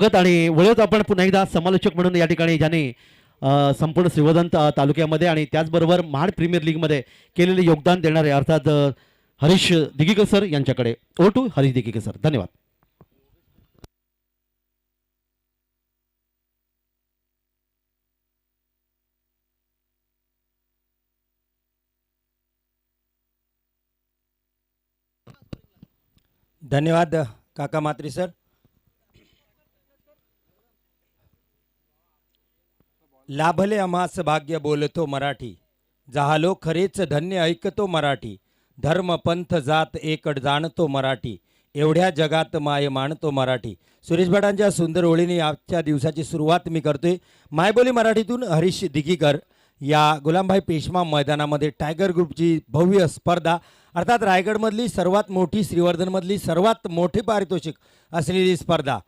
आणि वळत आपण पुन्हा एकदा समालोचक म्हणून या ठिकाणी ज्याने संपूर्ण श्रीवर्धन तालुक्यामध्ये आणि त्याचबरोबर महाड प्रीमियर लीगमध्ये केलेले योगदान देणारे अर्थात हरीश दिघीकर सर यांच्याकडे. ओ टू हरीश दिघीकर सर. धन्यवाद. धन्यवाद काका मात्री सर. लाभले आम्हास भाग्य बोलतो मराठी, जाहलो खरेच धन्य ऐकतो मराठी, धर्म पंथ जात एकड जाणतो मराठी, एवढ्या जगात माय मानतो मराठी. सुरेश भटांच्या सुंदर ओळीने आजच्या दिवसाची सुरुवात मी करतोय. मायबोली मराठीतून हरीश दिघीकर या गुलामभाई पेशवा मैदानामध्ये टायगर ग्रुपची भव्य स्पर्धा, अर्थात रायगडमधली सर्वात मोठी, श्रीवर्धनमधली सर्वात मोठे पारितोषिक असलेली स्पर्धा.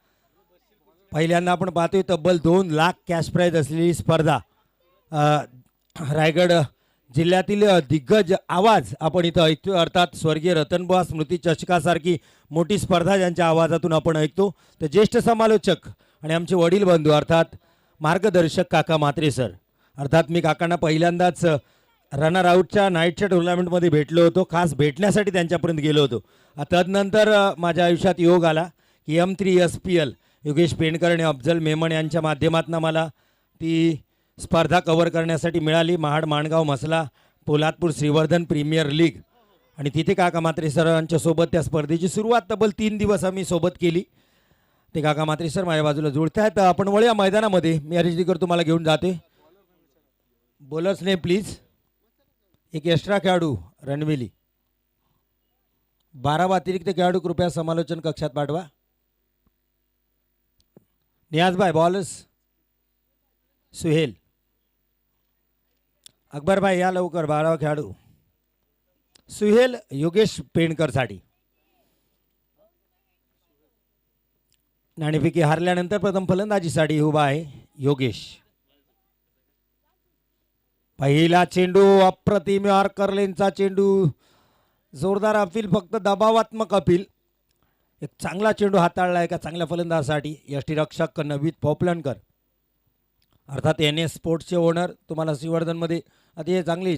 पहिल्यांदा आपण पाहतोय तब्बल 2 लाख कॅश प्राईज असलेली स्पर्धा. रायगड जिल्ह्यातील दिग्गज आवाज आपण इथं ऐकतो, अर्थात स्वर्गीय रतनबुवा स्मृती चषकासारखी मोठी स्पर्धा ज्यांच्या आवाजातून आपण ऐकतो. तर ज्येष्ठ समालोचक आणि आमचे वडील बंधू अर्थात मार्गदर्शक काका म्हात्रे सर. अर्थात मी काकांना पहिल्यांदाच रनर आऊटच्या नाईटच्या टुर्नामेंटमध्ये भेटलो होतो, खास भेटण्यासाठी त्यांच्यापर्यंत गेलो होतो. तदनंतर माझ्या आयुष्यात योग आला की M3 SPL योगेश पेंडकर आणि अफजल मेमन यांच्या माध्यमातून मला ती स्पर्धा कव्हर करण्यासाठी मिळाली. महाड, माणगाव, मसला, पोलादपूर श्रीवर्धन प्रीमियर लीग. आणि तिथे काका म्हात्रे सरांच्या सोबत त्या स्पर्धेची सुरुवात तब्बल 3 दिवस आम्ही सोबत केली. ते काका म्हात्रे सर माझ्या बाजूला जुळत आहेत. आपण वळूया मैदानामध्ये. मी हरीशजीकर तुम्हाला घेऊन जाते. बोलर्स ने प्लीज एक एक्स्ट्रा खेळाडू रणवेली, 12 अतिरिक्त खेळाडू कृपया समालोचन कक्षात पाठवा. नियाजभाई बॉलर्स, सुहेल, अकबरभाई या लवकर. 12 खेळाडू. सुहेल योगेश पेंडकरसाठी. नाणेफेकी हारल्यानंतर प्रथम फलंदाजीसाठी उभा आहे योगेश. पहिला चेंडू अप्रतिम यॉर्करलेनचा चेंडू, जोरदार अपील, फक्त दबावात्मक अपील. एक चांगला चेंडू हाताळला एका चांगल्या फलंदाजासाठी यष्टीरक्षक नवनीत पोपलनकर, अर्थात NS स्पोर्ट्सचे ओनर. तुम्हाला श्रीवर्धनमध्ये अतिशय चांगली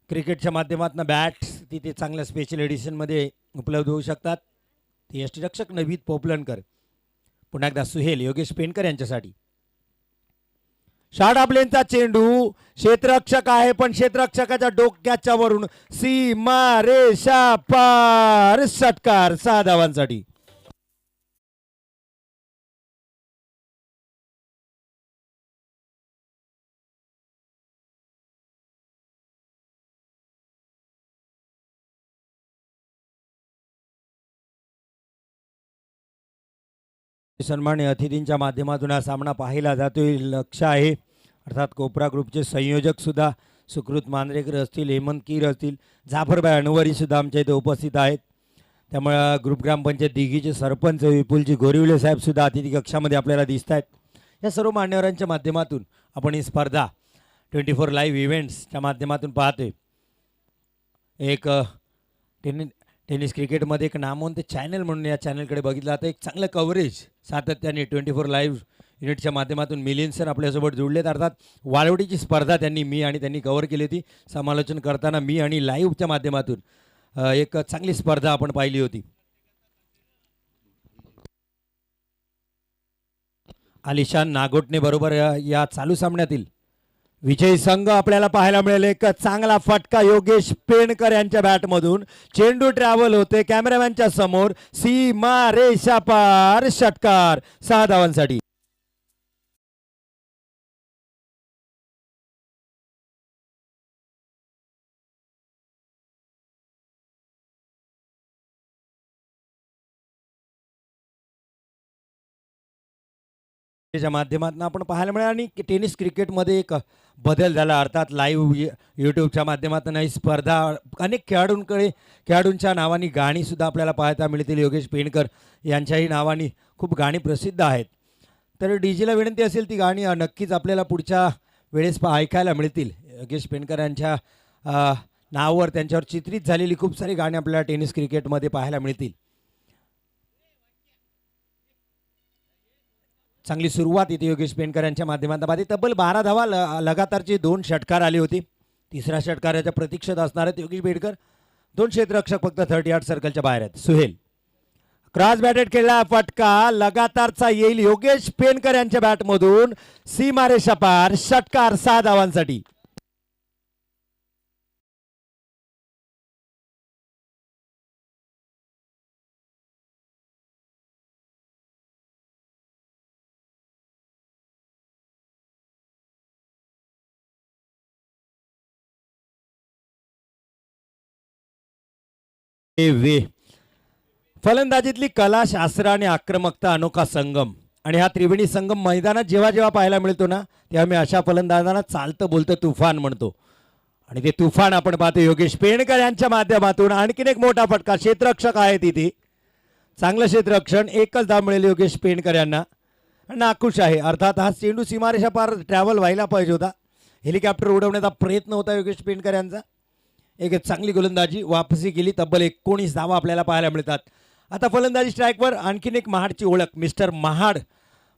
क्रिकेटच्या माध्यमातून बॅट्स तिथे चांगल्या स्पेशल एडिशनमध्ये उपलब्ध होऊ शकतात. ते यष्टीरक्षक नवनीत पोपलनकर. पुन्हा एकदा सुहेल योगेश पेंडकर यांच्यासाठी. शॉर्ट आपलेंचा चेंडू, क्षेत्ररक्षक आहे पण क्षेत्ररक्षकाच्या डोक्याच्या वरून सीमा रेषा पार, षटकार. 6 धावांसाठी. सन्मान्य अतिथींच्या माध्यमातून हा सामना पाहिला जातोय. लक्ष आहे अर्थात कोपरा ग्रुपचे संयोजक सुद्धा सुकृत मांजरेकर असतील, हेमंत कीर असतील, जाफरभाई अनवरी सुद्धा आमच्या इथे उपस्थित आहेत. त्यामुळे ग्रुप ग्रामपंचायत दिघीचे सरपंच विपुलजी गोरिवले साहेब सुद्धा अतिथी कक्षामध्ये आपल्याला दिसत आहेत. या सर्व मान्यवरांच्या माध्यमातून आपण ही स्पर्धा 24 लाईव्ह इव्हेंट्सच्या माध्यमातून पाहतोय. एक टेनिस क्रिकेटमध्ये एक नामवंत चॅनल म्हणून या चॅनलकडे बघितलं जातं. एक चांगलं कव्हरेज सातत्याने 24 लाईव्ह युनिटच्या माध्यमातून मिलिंद सर आपल्यासोबत जुळलेत. अर्थात वाळवडीची स्पर्धा त्यांनी कव्हर केली होती. समालोचन करताना मी आणि लाईव्हच्या माध्यमातून एक चांगली स्पर्धा आपण पाहिली होती. आलिशान नागोटने बरोबर या चालू सामन्यातील विजयी संघ आपल्याला पाहायला मिळेल. एक चांगला फटका योगेश पेंडकर यांच्या बॅटमधून. चेंडू ट्रॅव्हल होते कॅमेरामॅनच्या समोर, सीमा रेषा पार, षटकार. 6 धावांसाठी. त्याच्या माध्यमातून आपण पाहायला मिळालं. आणि टेनिस क्रिकेटमध्ये एक बदल झाला, अर्थात लाईव्ह यूट्यूबच्या माध्यमातून ही स्पर्धा अनेक खेळाडूंच्या नावाने गाणीसुद्धा आपल्याला पाहायला मिळतील. योगेश पेंडकर यांच्याही नावाने खूप गाणी प्रसिद्ध आहेत. तर डीजेला विनंती असेल ती गाणी नक्कीच आपल्याला पुढच्या वेळेस ऐकायला मिळतील. योगेश पेंडकर यांच्या नावावर, त्यांच्यावर चित्रित झालेली खूप सारी गाणी आपल्याला टेनिस क्रिकेटमध्ये पाहायला मिळतील. चांगली सुरुवात इथे योगेश पेंडकर यांच्या माध्यमातून आली. तब्बल 12 धावा लगातारचे 2 षटकार आले होते. तिसऱ्या षटकाराच्या प्रतीक्षेत असणार आहेत योगेश पेंडकर. 2 क्षेत्ररक्षक फक्त 30 यार्ड सर्कलच्या बाहेर आहेत. सुहेल क्रॉस बॅटेड खेळला, फटका लगातारचा येईल योगेश पेंडकर यांच्या बॅटमधून. सीमारेषा पार, षटकार 6 धावांसाठी. वे फलंदाजीतली कला, शास्त्र आणि आक्रमकता अनोखा संगम. आणि हा त्रिवेणी संगम मैदानात जेव्हा जेव्हा पाहायला मिळतो ना, तेव्हा मी अशा फलंदाजांना चालतं बोलतं तुफान म्हणतो. आणि ते तुफान आपण पाहतो योगेश पेंडकर यांच्या माध्यमातून. आणखीन एक मोठा फटका, क्षेत्ररक्षक आहे तिथे, चांगलं क्षेत्ररक्षण. एकच धाव मिळेल योगेश पेंडकर यांना. नाखुश आहे अर्थात. हा चेंडू सीमारेषा पार ट्रॅव्हल व्हायला पाहिजे होता. हेलिकॉप्टर उडवण्याचा प्रयत्न होता योगेश पेंडकर यांचा. एक चांगली गोलंदाजी, वापसी केली. तब्बल 19 धावा आपल्याला पाहायला मिळतात. आता फलंदाजी स्ट्राईकवर. आणखीन एक महाडची ओळख, मिस्टर महाड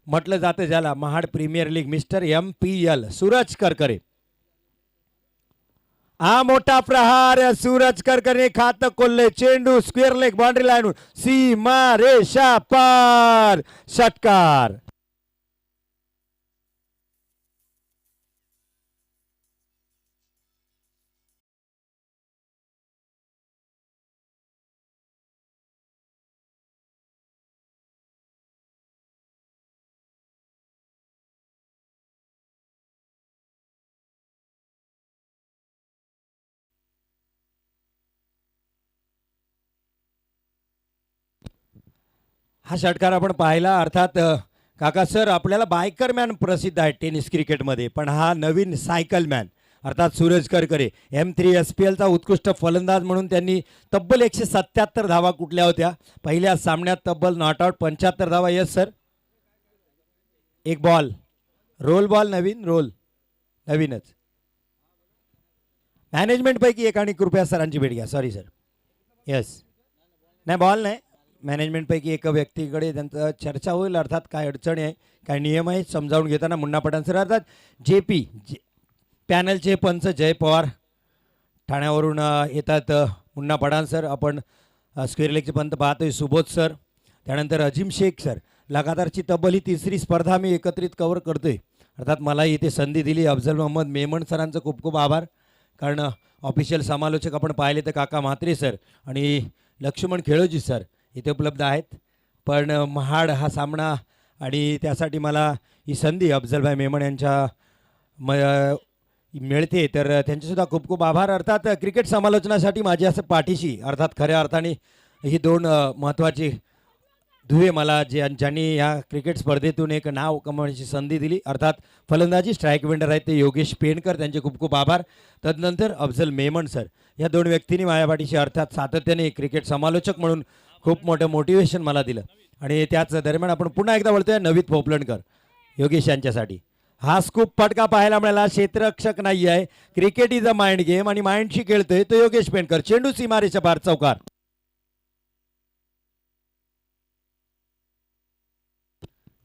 म्हटलं जातं ज्याला, Mahad premier league, mister MPL, Suraj Karkare. हा मोठा प्रहार, सूरज करकरे खातं कोल्हे. चेंडू स्क्वेअर लेग बाउंड्री लाईन, सीमा रेषा पार, षटकार. हा षटकार आपण पाहिला. अर्थात काका सर आपल्याला बायकर मॅन प्रसिद्ध आहे टेनिस क्रिकेटमध्ये, पण हा नवीन सायकल मॅन अर्थात सूरज करकरे M3 SPLचा उत्कृष्ट फलंदाज म्हणून त्यांनी तब्बल 177 धावा कुठल्या होत्या पहिल्या सामन्यात. तब्बल नॉट आउट 75 धावा. यस सर, एक बॉल, रोल बॉल, नवीन रोल, नवीनच. मॅनेजमेंटपैकी एक, आणि कृपया सरांची भेट घ्या. Sorry sir. यस, नाही बॉल नाही, मॅनेजमेंटपैकी एका व्यक्तीकडे त्यांचं चर्चा होईल. अर्थात काय अडचणी आहे, काय नियम आहे समजावून घेताना मुन्ना पठाण सर. अर्थात JP पॅनलचे पंच जय पवार ठाण्यावरून येतात. मुन्ना पठाण सर, आपण स्क्वेअर लेगचे पंत पाहतोय सुबोध सर, त्यानंतर अजिम शेख सर. लगातारची तब्बल ही तिसरी स्पर्धा मी एकत्रित कव्हर करतोय. अर्थात मला इथे संधी दिली अफजल मोहम्मद मेमन सरांचं खूप खूप आभार. कारण ऑफिशियल समालोचक आपण पाहिले तर काका म्हात्रे सर आणि लक्ष्मण खेळोजी सर इथे उपलब्ध आहेत. पण महाड हा सामना आणि त्यासाठी मला ही संधी अफजलभाई मेमन यांच्या मिळते, तर त्यांचेसुद्धा खूप खूप आभार. अर्थात क्रिकेट समालोचनासाठी माझे असं पाठीशी अर्थात खऱ्या अर्थाने ही 2 महत्त्वाची दुवे मला ज्यांनी या क्रिकेट स्पर्धेतून एक नाव कमवण्याची संधी दिली. अर्थात फलंदाजी स्ट्राईक वेंडर आहेत ते योगेश पेंडकर, त्यांचे खूप खूप आभार. तदनंतर अफजल मेमन सर, या 2 व्यक्तींनी माझ्या पाठीशी अर्थात सातत्याने क्रिकेट समालोचक म्हणून खूप मोठं मोटिवेशन मला दिलं. आणि त्याच दरम्यान आपण पुन्हा एकदा बोलतोय नवीन पोपलणकर योगेश यांच्यासाठी. हा स्कूप फटका पाहायला मिळाला. क्षेत्ररक्षक नाही आहे, cricket is a mind game आणि माइंडशी खेळतोय तो योगेश पेंडकर. चेंडू सीमारेषा पार, चौकार.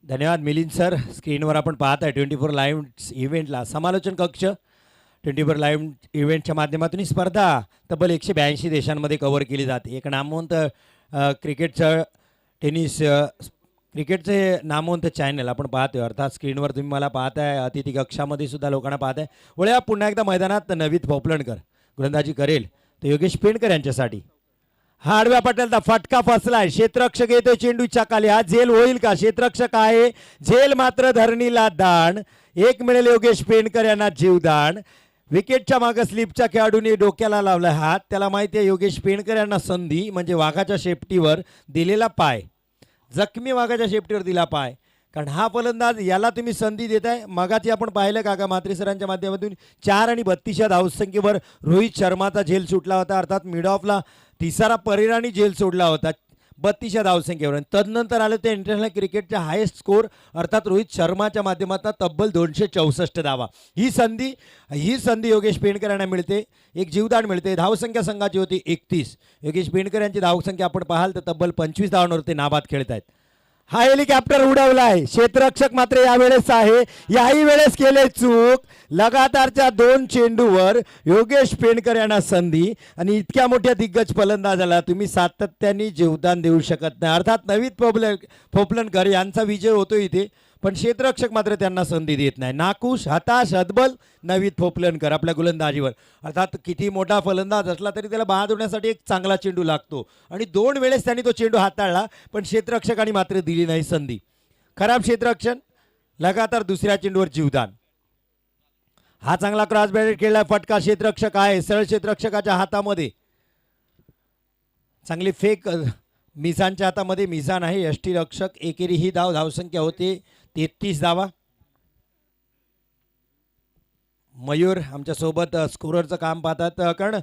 धन्यवाद मिलिंद सर. स्क्रीनवर आपण पाहत आहे 24 लाईव्ह इव्हेंटला समालोचन कक्ष. 24 लाईव्ह इव्हेंटच्या माध्यमातून ही स्पर्धा तब्बल 182 देशांमध्ये कव्हर केली जाते. एक नामवंत क्रिकेटचं टेनिस क्रिकेटचे नामवंत चॅनल आपण पाहतोय. अर्थात स्क्रीनवर तुम्ही मला पाहताय, अतिथी कक्षामध्ये सुद्धा लोकांना पाहताय. वळ्या पुन्हा एकदा मैदानात नवीन पोपलणकर गोलंदाजी करेल तर योगेश पेंडकर यांच्यासाठी. हा आडव्या पट्ट्याचा फटका फसलाय. क्षेत्ररक्षक येतोय चेंडूच्या खाली. हा झेल होईल का? क्षेत्ररक्षक आहे, झेल मात्र धरणीला दान. एक मिळेल योगेश पेंडकर यांना जीवदान. विकेटच्या मागे स्लिपच्या खेळाडूने डोक्याला लावला हात. त्याला माहिती आहे योगेश पेंडकर यांना संधी म्हणजे वाघाच्या शेपटीवर दिलेला पाय, जखमी वाघाच्या शेपटीवर दिला पाय. कारण हा फलंदाज याला तुम्ही संधी देताय. मगाची आपण पाहिलं काका म्हात्रे सरांच्या माध्यमातून 4 आणि 32 या धावसंख्येवर रोहित शर्माचा झेल सुटला होता. अर्थात मिड ऑफला तिसरा परिराणी झेल सोडला होता 32 या धावसंख्येवर. तदनंतर आलं ते इंटरनॅशनल क्रिकेटच्या हायेस्ट स्कोर अर्थात रोहित शर्माच्या माध्यमातून तब्बल 264 धावा. ही संधी योगेश पेंडकर यांना मिळते. एक जीवदान मिळते. धावसंख्या संघाची होती 31. योगेश पेंडकर यांची धावसंख्या आपण पाहाल तर तब्बल 25 धावांवर ते नाबाद खेळत आहेत. हा हेलिकॉप्टर उडवलाय. क्षेत्ररक्षक मात्र यावेळेस आहे, याही वेळेस केले चूक. लगातारच्या 2 चेंडूवर योगेश पेंडकर यांना संधी आणि इतक्या मोठ्या दिग्गज फलंदाजाला तुम्ही सातत्याने योगदान देऊ शकत नाही. अर्थात नवीन पोपलनकर यांचा विजय होतो इथे, पण क्षेत्ररक्षक मात्र त्यांना संधी देत नाही. नाखुश, हताश, हतबल नवीन पोपलनकर आपल्या गोलंदाजीवर. अर्थात किती मोठा फलंदाज असला तरी त्याला बाद होण्यासाठी एक चांगला चेंडू लागतो आणि 2 वेळेस त्यांनी तो चेंडू हाताळला, पण क्षेत्ररक्षकांनी मात्र दिली नाही संधी. खराब क्षेत्ररक्षण, लगातार दुसऱ्या चेंडूवर जीवदान. हा चांगला क्रॉस बॅट खेळला, फटका क्षेत्ररक्षक आहे, सरळ क्षेत्ररक्षकाच्या हातामध्ये. चांगली फेक मिसानच्या हातामध्ये, मिसान आहे यष्टीरक्षक. एकेरी ही धावसंख्या होते 33 धावा. मयूर आमच्यासोबत स्कोररचं काम पाहतात, कारण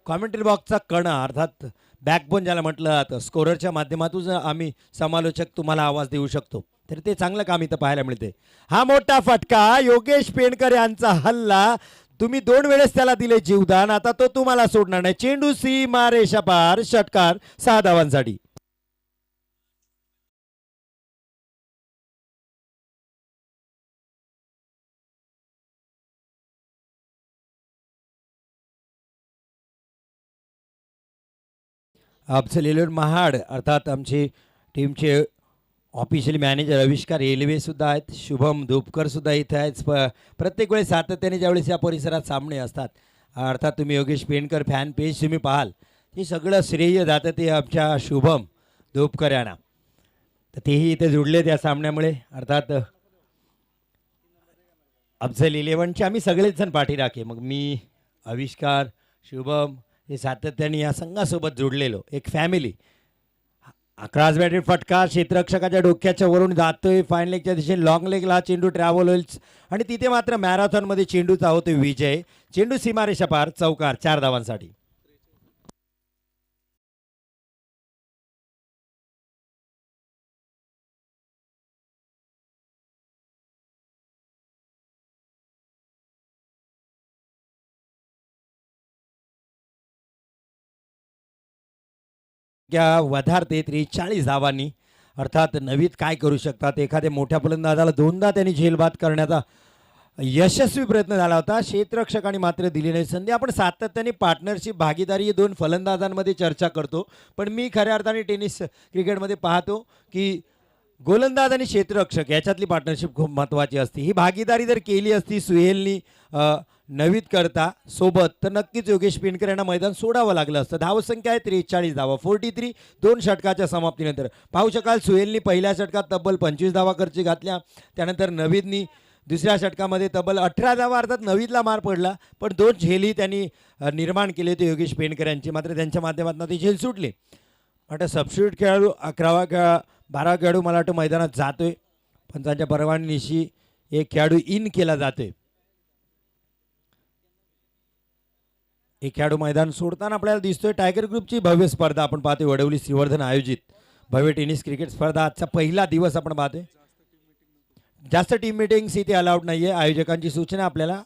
कॉमेंट्री बॉक्सचा कणा अर्थात बॅकबोन ज्याला म्हटलं जातं, स्कोररच्या माध्यमातून आम्ही समालोचक तुम्हाला आवाज देऊ शकतो, तर ते चांगलं काम इथं पाहायला मिळते. हा मोठा फटका, योगेश पेंडकर यांचा हल्ला. तुम्ही 2 वेळेस त्याला दिले जीवदान, आता तो तुम्हाला सोडणार नाही. चेंडू सीमा रेषा पार, षटकार 6 धावांसाठी. अफजल महाड अर्थात आमचे टीमचे ऑफिशियल मॅनेजर आविष्कार रेल्वे सुद्धा आहेत, शुभम धुपकर सुद्धा इथे आहेत. प्रत्येक वेळेस सातत्याने ज्यावेळेस या परिसरात सामने असतात, अर्थात तुम्ही योगेश पेंडकर फॅन पेज तुम्ही पाहाल, ते सगळं श्रेय जातं ते आमच्या शुभम धुपकर यांना. तर तेही इथे जुडले त्या सामन्यामुळे. अर्थात अफजल 11चे आम्ही सगळेच जण पाठीराखे, मग मी, आविष्कार, शुभम हे सातत्याने या संघासोबत जोडलेलो एक फॅमिली. क्रॉस बॅटेड फटका क्षेत्ररक्षकाच्या डोक्याच्या वरून जातोय फाईन लेगच्या दिशेने. लॉंग लेगला हा चेंडू ट्रॅव्हल होईल आणि तिथे मात्र मॅरेथॉनमध्ये चेंडूचा होतोय विजय. चेंडू सीमारेषा पार, चौकार 4 धावांसाठी. या वधारते 43 धावांनी. अर्थात नवीत काय करू शकतात, एखाद्या मोठ्या फलंदाजाला 2दा त्यांनी झेलबाद करण्याचा यशस्वी प्रयत्न झाला होता, क्षेत्ररक्षकांनी मात्र दिली नाही संधी. आपण सातत्याने पार्टनरशिप, भागीदारी 2 फलंदाजांमध्ये चर्चा करतो, पण मी खऱ्या अर्थाने टेनिस क्रिकेटमध्ये पाहतो की गोलंदाज आणि क्षेत्ररक्षक याच्यातली पार्टनरशिप खूप महत्त्वाची असते. ही भागीदारी जर केली असती सुहेलनी नवीत करता सोबत, तर नक्कीच योगेश पेंडकर यांना मैदान सोडावं लागलं असतं. धावसंख्या आहे 43 धावा, 43, 2 षटकाच्या समाप्तीनंतर. पाहू शकाल सुहेलनी पहिल्या षटकात तब्बल 25 धावा खर्ची घातल्या, त्यानंतर नवीदनी दुसऱ्या षटकामध्ये तब्बल 18 धावा. अर्थात नवीदला मार पडला, पण 2 झेलही त्यांनी निर्माण केले होते योगेश पेंडकर यांची, मात्र त्यांच्या माध्यमातून ते झेल सुटले. आता सबस्टिट्यूट खेळाडू 12 खेळाडू मला वाटतं मैदानात जातोय, पंचांच्या परवानगीनिशी एक खेळाडू इन केला जातोय. एक खेळाडू मैदान सोडताना आपल्याला दिसतोय. टायगर ग्रुपची भव्य स्पर्धा आपण पाहतोय, वडवली श्रीवर्धन आयोजित भव्य टेनिस क्रिकेट स्पर्धा. आजचा पहिला दिवस आपण पाहतोय. जास्त टीम मिटिंग्स इथे अलाउड नाही आहे, आयोजकांची सूचना आपल्याला,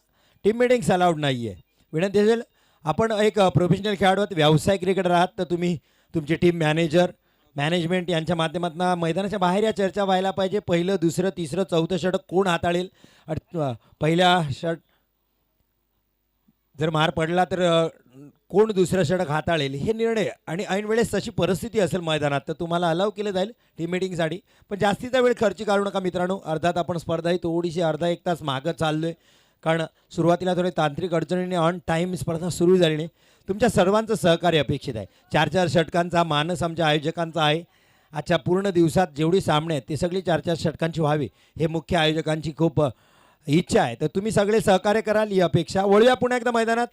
टीम मिटिंग्स अलाउड नाही आहे. विनंती असेल, आपण एक प्रोफेशनल खेळाडू आहात, व्यावसायिक क्रिकेटर आहात, तर तुम्ही तुमची टीम मॅनेजर, मॅनेजमेंट यांच्या माध्यमातून मैदानाच्या बाहेर या चर्चा व्हायला पाहिजे. पहिलं, दुसरं, तिसरं, चौथं षटक कोण हाताळेल, पहिल्या जर मार पडला तर कोण दुसरं षटक हाताळेल, हे निर्णय आणि ऐन वेळेस तशी परिस्थिती असेल मैदानात तर तुम्हाला अलाव केलं जाईल टीम मिटिंगसाठी. पण जास्तीचा वेळ खर्ची काढू नका मित्रांनो. अर्थात आपण स्पर्धा ही थोडीशी अर्धा एक तास मागं चाललो आहे, कारण सुरुवातीला थोडे तांत्रिक अडचणीने ऑन टाईम स्पर्धा सुरू झाली नाही. तुमच्या सर्वांचं सहकार्य अपेक्षित आहे. 4-4 षटकांचा मानस आमच्या आयोजकांचा आहे. आजच्या पूर्ण दिवसात जेवढी सामने आहेत ते सगळी 4-4 षटकांची व्हावी, हे मुख्य आयोजकांची खूप इच्छा आहे. तर तुम्ही सगळे सहकार्य कराल ही अपेक्षा. वळूया पुन्हा एकदा मैदानात.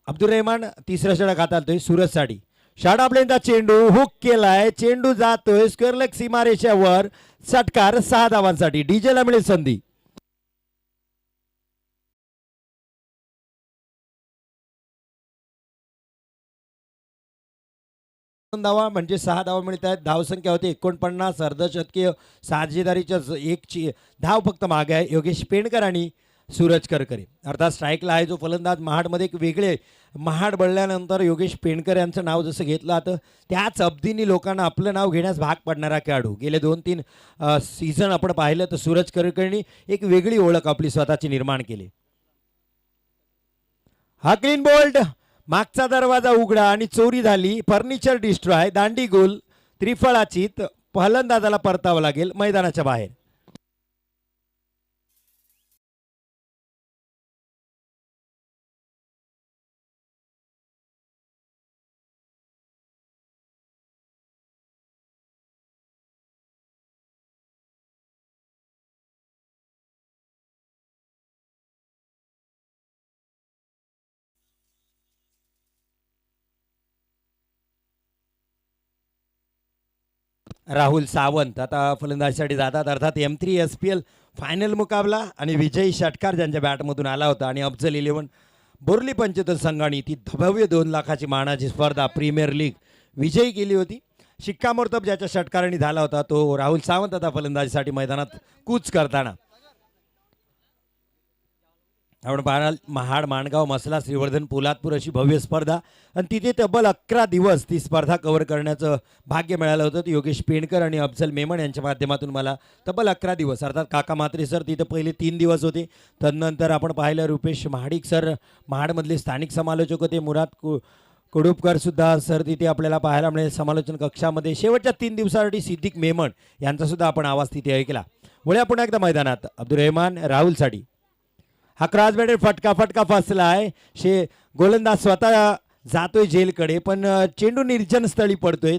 अब्दुल रहमान तिसरं षटक हाताळतोय सूरजसाठी. शाडा प्लेनचा चेंडू हुक केलाय, चेंडू जातोय स्क्वेअर लेग सीमारेषेवर, षटकार 6 धावांसाठी. डीजेला मिळेल संधी. धावा म्हणजे 6 धावा मिळत आहेत. धावसंख्या होते 49. अर्धशतकीय साजेदारीच्या एक धाव फक्त मागे आहे योगेश पेंडकर आणि सूरज करकरे. अर्थात स्ट्राईकला आहे जो फलंदाज महाडमध्ये एक वेगळे महाड बळल्यानंतर योगेश पेंडकर यांचं नाव जसं घेतलं जातं त्याच अवधीने लोकांना आपलं नाव घेण्यास भाग पडणारा खेळाडू. गेले 2-3 सीझन आपण पाहिलं तर सूरज करकर्णी एक वेगळी ओळख आपली स्वतःची निर्माण केली. हा क्लीन बोल्ड, मागचा दरवाजा उघडा आणि चोरी झाली. फर्निचर डिस्ट्रॉय, दांडी गोल, त्रिफळाचीत. फलंदाजाला परतावं लागेल मैदानाच्या बाहेर. राहुल सावंत आता फलंदाजीसाठी जातात. अर्थात M3 SPL फायनल मुकाबला आणि विजयी षटकार ज्यांच्या बॅटमधून आला होता आणि अफजल 11 बोर्ली पंचतर संघाने ती भव्य 2 लाखाची मानाची स्पर्धा प्रीमियर लीग विजयी केली होती. शिक्कामोर्तब ज्याच्या षटकाराने झाला होता तो राहुल सावंत आता फलंदाजीसाठी मैदानात कूच करताना. आपण पाहाल महाड, माणगाव, मसला, श्रीवर्धन, पोलादपूर अशी भव्य स्पर्धा आणि तिथे तब्बल 11 दिवस ती स्पर्धा कव्हर करण्याचं भाग्य मिळालं होतं. योगेश पेंडकर आणि अफजल मेमन यांच्या माध्यमातून मला तब्बल 11 दिवस अर्थात काका म्हात्रे सर तिथे पहिले 3 दिवस होते. तदनंतर आपण पाहिलं रुपेश महाडिक सर महाडमधले स्थानिक समालोचक होते. मुराद कुडुपकर सुद्धा सर तिथे आपल्याला पाहायला मिळेल समालोचन कक्षामध्ये. शेवटच्या 3 दिवसासाठी सिद्दीक मेमन यांचा सुद्धा आपण आवाज तिथे ऐकला. वळ्या पुन्हा एकदा मैदानात अब्दुल रहमान राहुलसाठी. हा क्रॉस बॅटर फटका फसला आहे. गोलंदाज स्वतः जातोय झेलकडे पण चेंडू निर्जन स्थळी पडतोय.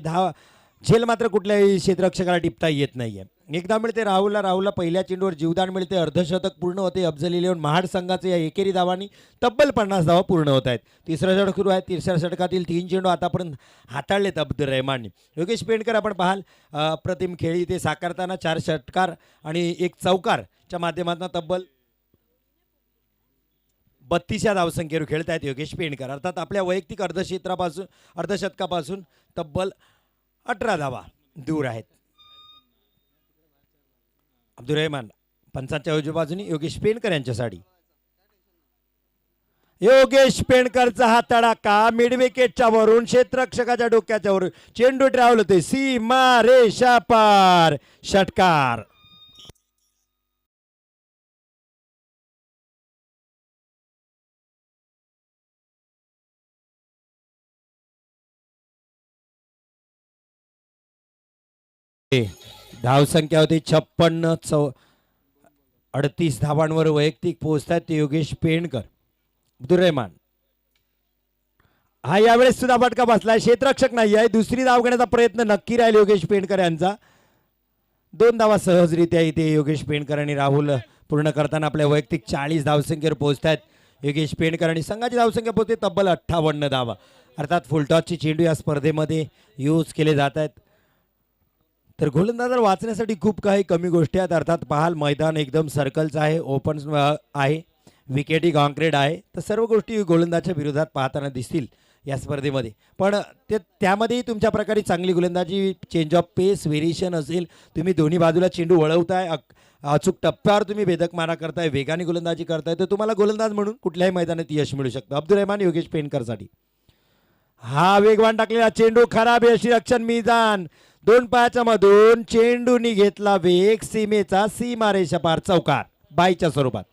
झेल मात्र कुठल्याही क्षेत्ररक्षकाला टिपता येत नाहीये. एकदा मिळते राहुलला पहिल्या चेंडूवर जीवदान मिळते. अर्धशतक पूर्ण होते. अफजल 11 महाड संघाचे या एकेरी धावांनी तब्बल 50 धावा पूर्ण होत आहेत. तिसरं षटक सुरू आहे. तिसऱ्या षटकातील 3 चेंडू आतापर्यंत हाताळलेत अब्दुल रहमानने. योगेश पेंडकर आपण पाहाल अप्रतिम खेळी ते साकारताना 4 षटकार आणि 1 चौकारच्या माध्यमातून तब्बल 32 या धावसंख्येवर खेळत आहेत योगेश पेंडकर. अर्थात आपल्या वैयक्तिक अर्धशतकापासून तब्बल 18 धावा दूर आहेत. अब्दुल रहमान पंचांच्या उजव्या बाजूने योगेश पेंडकर यांच्यासाठी. योगेष पेंडकरचा हा तडाका मिड विकेटच्या वरून क्षेत्ररक्षकाच्या डोक्याच्या वरून चेंडू ट्रॅव्हल होते सीमा रेषा पार. षटकार. धावसंख्या होती 56. 38 धावांवर वैयक्तिक पोहोचतात ते योगेश पेंडकर. अब्दुल रहमान हा यावेळेस सुद्धा फटका बसलाय. क्षेत्ररक्षक नाही आहे. दुसरी धाव घेण्याचा प्रयत्न नक्की राहील योगेश पेंडकर यांचा. 2 धावा सहजरित्या इथे योगेश पेंडकर आणि राहुल पूर्ण करताना आपल्या वैयक्तिक 40 धावसंख्येवर पोहोचतात योगेश पेंडकर आणि संघाची धावसंख्या पोहोचते तब्बल 58 धावा. अर्थात फुलटॉसचे चेंडू या स्पर्धेमध्ये यूज केले जात आहेत. तर गोलंदाजाला वाचण्यासाठी खूप काही कमी गोष्टी आहेत. अर्थात पाहाल मैदान एकदम सर्कलचं आहे. ओपन आहे. विकेटी कॉन्क्रीट आहे. तर सर्व गोष्टी गोलंदाजाच्या विरोधात पाहताना दिसतील या स्पर्धेमध्ये. पण त्यामध्येही तुमच्या प्रकारे चांगली गोलंदाजी चेंज ऑफ पेस व्हेरिएशन असेल. तुम्ही दोन्ही बाजूला चेंडू वळवताय. अचूक टप्प्यावर तुम्ही भेदक मारा करताय. वेगाने गोलंदाजी करताय तर तुम्हाला गोलंदाज म्हणून कुठल्याही मैदानात यश मिळू शकतं. अब्दुल रहमान योगेश पेंडकरसाठी. हा वेगवान टाकलेला चेंडू खराब यष्टीरक्षण मिजान 2 पायाच्या मधून चेंडूनी घेतला वेग. सीमेचा सीमारेषा पार चौकार बाईच्या स्वरूपात.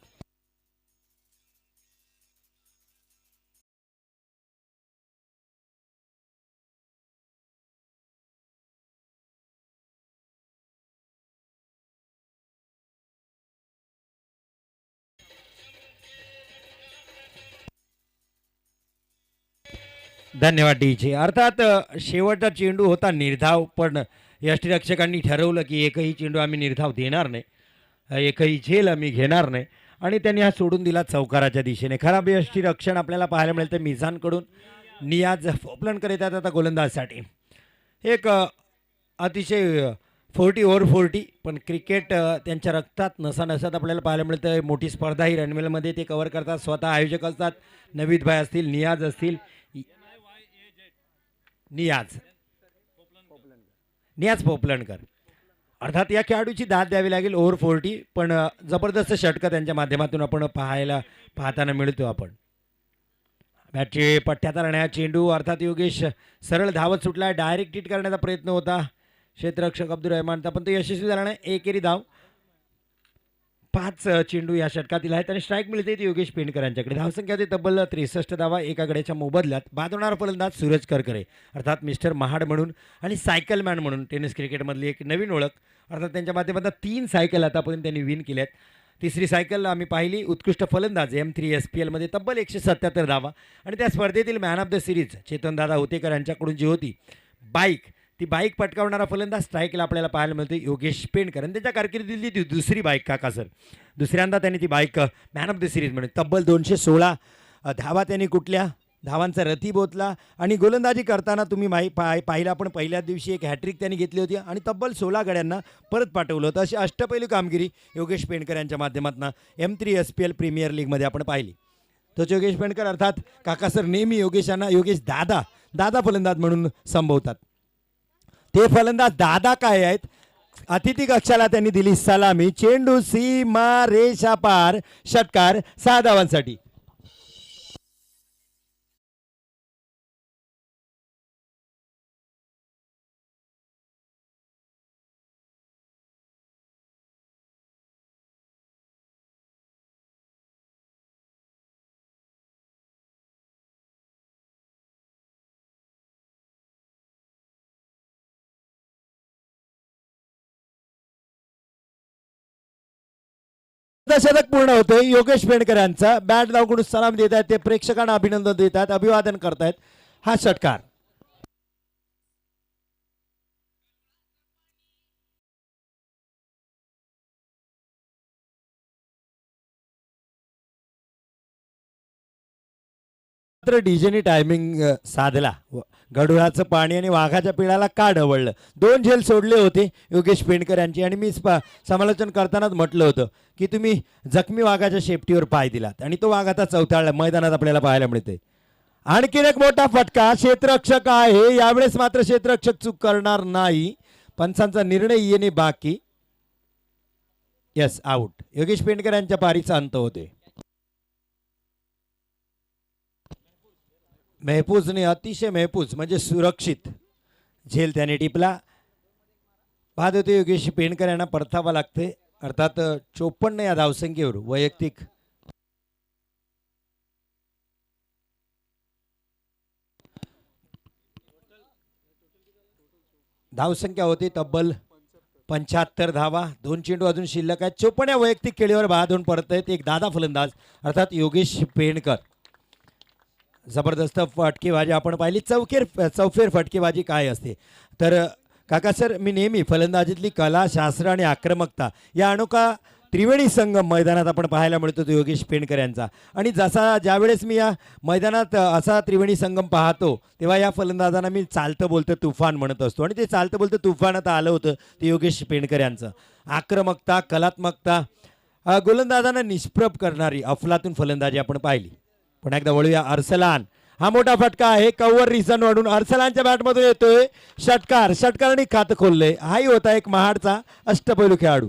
धन्यवाद डीजे. अर्थात शेवटचा चेंडू होता निर्धाव पण यष्टीरक्षकांनी ठरवलं की एकही चेंडू आम्ही निर्धाव देणार नाही. एकही झेल आम्ही घेणार नाही आणि त्यांनी हा सोडून दिला चौकाराच्या दिशेने. खराब यष्टीरक्षण आपल्याला पाहायला मिळेल. तर मिझानकडून नियाज फोपलनकर येतात आता गोलंदाजसाठी. एक अतिशय 40 ओव्हर 40 पण क्रिकेट त्यांच्या रक्तात नसानसात आपल्याला पाहायला मिळतं. मोठी स्पर्धा ही रणवेलमध्ये ते कव्हर करतात. स्वतः आयोजक असतात. नवीद भाई असतील, नियाज असतील. नियाज पोपलनकर. अर्थात या खेळाडूची दाद द्यावी लागेल. ओव्हर 40 पण जबरदस्त षटकं त्यांच्या माध्यमातून आपण पाहताना मिळतो. आपण बॅटचे पट्ट्यात आणण्या चेंडू अर्थात योगेश सरळ धावत सुटला. डायरेक्ट हिट करण्याचा प्रयत्न होता क्षेत्ररक्षक अब्दुल रहमानचा, पण तो यशस्वी झाला नाही. एकेरी धाव. 5 चेंडू या षटकातील आहेत आणि स्ट्राईक मिळते ती योगेश पेंडकर यांच्याकडे. धावसंख्या होती तब्बल 63 धावा. एका गड्याच्या मोबदल्यात बाद होणारा फलंदाज सूरज करकरे अर्थात मिस्टर महाड म्हणून आणि सायकल मॅन म्हणून टेनिस क्रिकेटमधली एक नवीन ओळख. अर्थात त्यांच्या माध्यमातून 3 सायकल आतापर्यंत त्यांनी विन केल्यात. तिसरी सायकल आम्ही पाहिली. उत्कृष्ट फलंदाज M3 SPL मध्ये तब्बल 177 धावा आणि त्या स्पर्धेतील मॅन ऑफ द सिरीज चेतनदादा होतेकर यांच्याकडून जी होती बाईक, ती बाईक पटकावणारा फलंदाज स्ट्राईकला आपल्याला पाहायला मिळते योगेश पेंडकर. आणि त्याच्या कारकिर्दीतली ती दुसरी बाईक काका सर, दुसऱ्यांदा त्यांनी ती bike man of the series म्हणून तब्बल 216 धावा त्यांनी कुठल्या धावांचा रथी बोतला. आणि गोलंदाजी करताना तुम्ही पाहिलं आपण पहिल्याच दिवशी एक हॅट्रिक त्यांनी घेतली होती आणि तब्बल 16 गड्यांना परत पाठवलं होतं. अशी अष्टपैलू कामगिरी योगेश पेंडकर यांच्या माध्यमातून M3 SPL प्रीमियर लीगमध्ये आपण पाहिली. तोच योगेश पेंडकर अर्थात काका सर नेहमी योगेशांना योगेश दादा फलंदाज म्हणून संबोधतात. ते फलंदाज दादा काय आहेत? अतिथी कक्षाला त्यांनी दिली सलामी. चेंडू सीमा रेषा पार. षटकार 6 धावांसाठी. शतक पूर्ण होतोय योगेश पेंडकर यांचा. बॅट धावकडून सलाम देत आहेत ते, प्रेक्षकांना अभिनंदन देत आहेत, अभिवादन करतायत. हा षटकार. डीजेनी टायमिंग साधला. गडुळाचं पाणी आणि वाघाच्या पिळाला का ढवळलं. 2 झेल सोडले होते योगेश पेंडकर यांची आणि मी समालोचन करतानाच म्हटलं होतं की तुम्ही जखमी वाघाच्या शेपटीवर पाय दिलात आणि तो वाघ आता चौथ्या मैदानात आपल्याला पाहायला मिळते. आणखीन एक मोठा फटका. क्षेत्ररक्षक आहे यावेळेस, मात्र क्षेत्ररक्षक चूक करणार नाही. पंचांचा निर्णय येणे बाकी. Yes, out. योगेश पेंडकर यांच्या पारीचा अंत होते. मेहफूजने अतिशय मेहफूज म्हणजे सुरक्षित झेल त्याने टिपला. बाद होते योगेश पेंडकर यांना परतावा लागते. अर्थात 54 या धावसंख्येवर वैयक्तिक धावसंख्या होती तब्बल 75 धावा. 2 चेंडू अजून शिल्लक आहेत. 54 या वैयक्तिक खेळीवर बाद होऊन परत आहेत एक दादा फलंदाज अर्थात योगेश पेंडकर. जबरदस्त फटकेबाजी आपण पाहिली. चौफेर फटकेबाजी काय असते तर काका सर, मी नेहमी फलंदाजीतली कला, शास्त्र आणि आक्रमकता या अनोखा त्रिवेणी संगम मैदानात आपण पाहायला मिळतो तो योगेश पेंडकर यांचा. आणि ज्यावेळेस मी या मैदानात असा त्रिवेणी संगम पाहतो तेव्हा या फलंदाजांना मी चालतं बोलतं तुफान म्हणत असतो. आणि ते चालतं बोलतं तुफान आता आलं होतं ते योगेश पेंडकर यांचं. आक्रमकता, कलात्मकता, गोलंदाजांना निष्प्रभ करणारी अफलातून फलंदाजी आपण पाहिली. पुन्हा एकदा वळूया. अर्सलान. हा मोठा फटका आहे. कव्हर रिझन वाढून अर्सलानच्या बॅटमधून येतोय षटकार. षटकाराने खातं खोललंय. हाही होता एक महाडचा अष्टपैलू खेळाडू.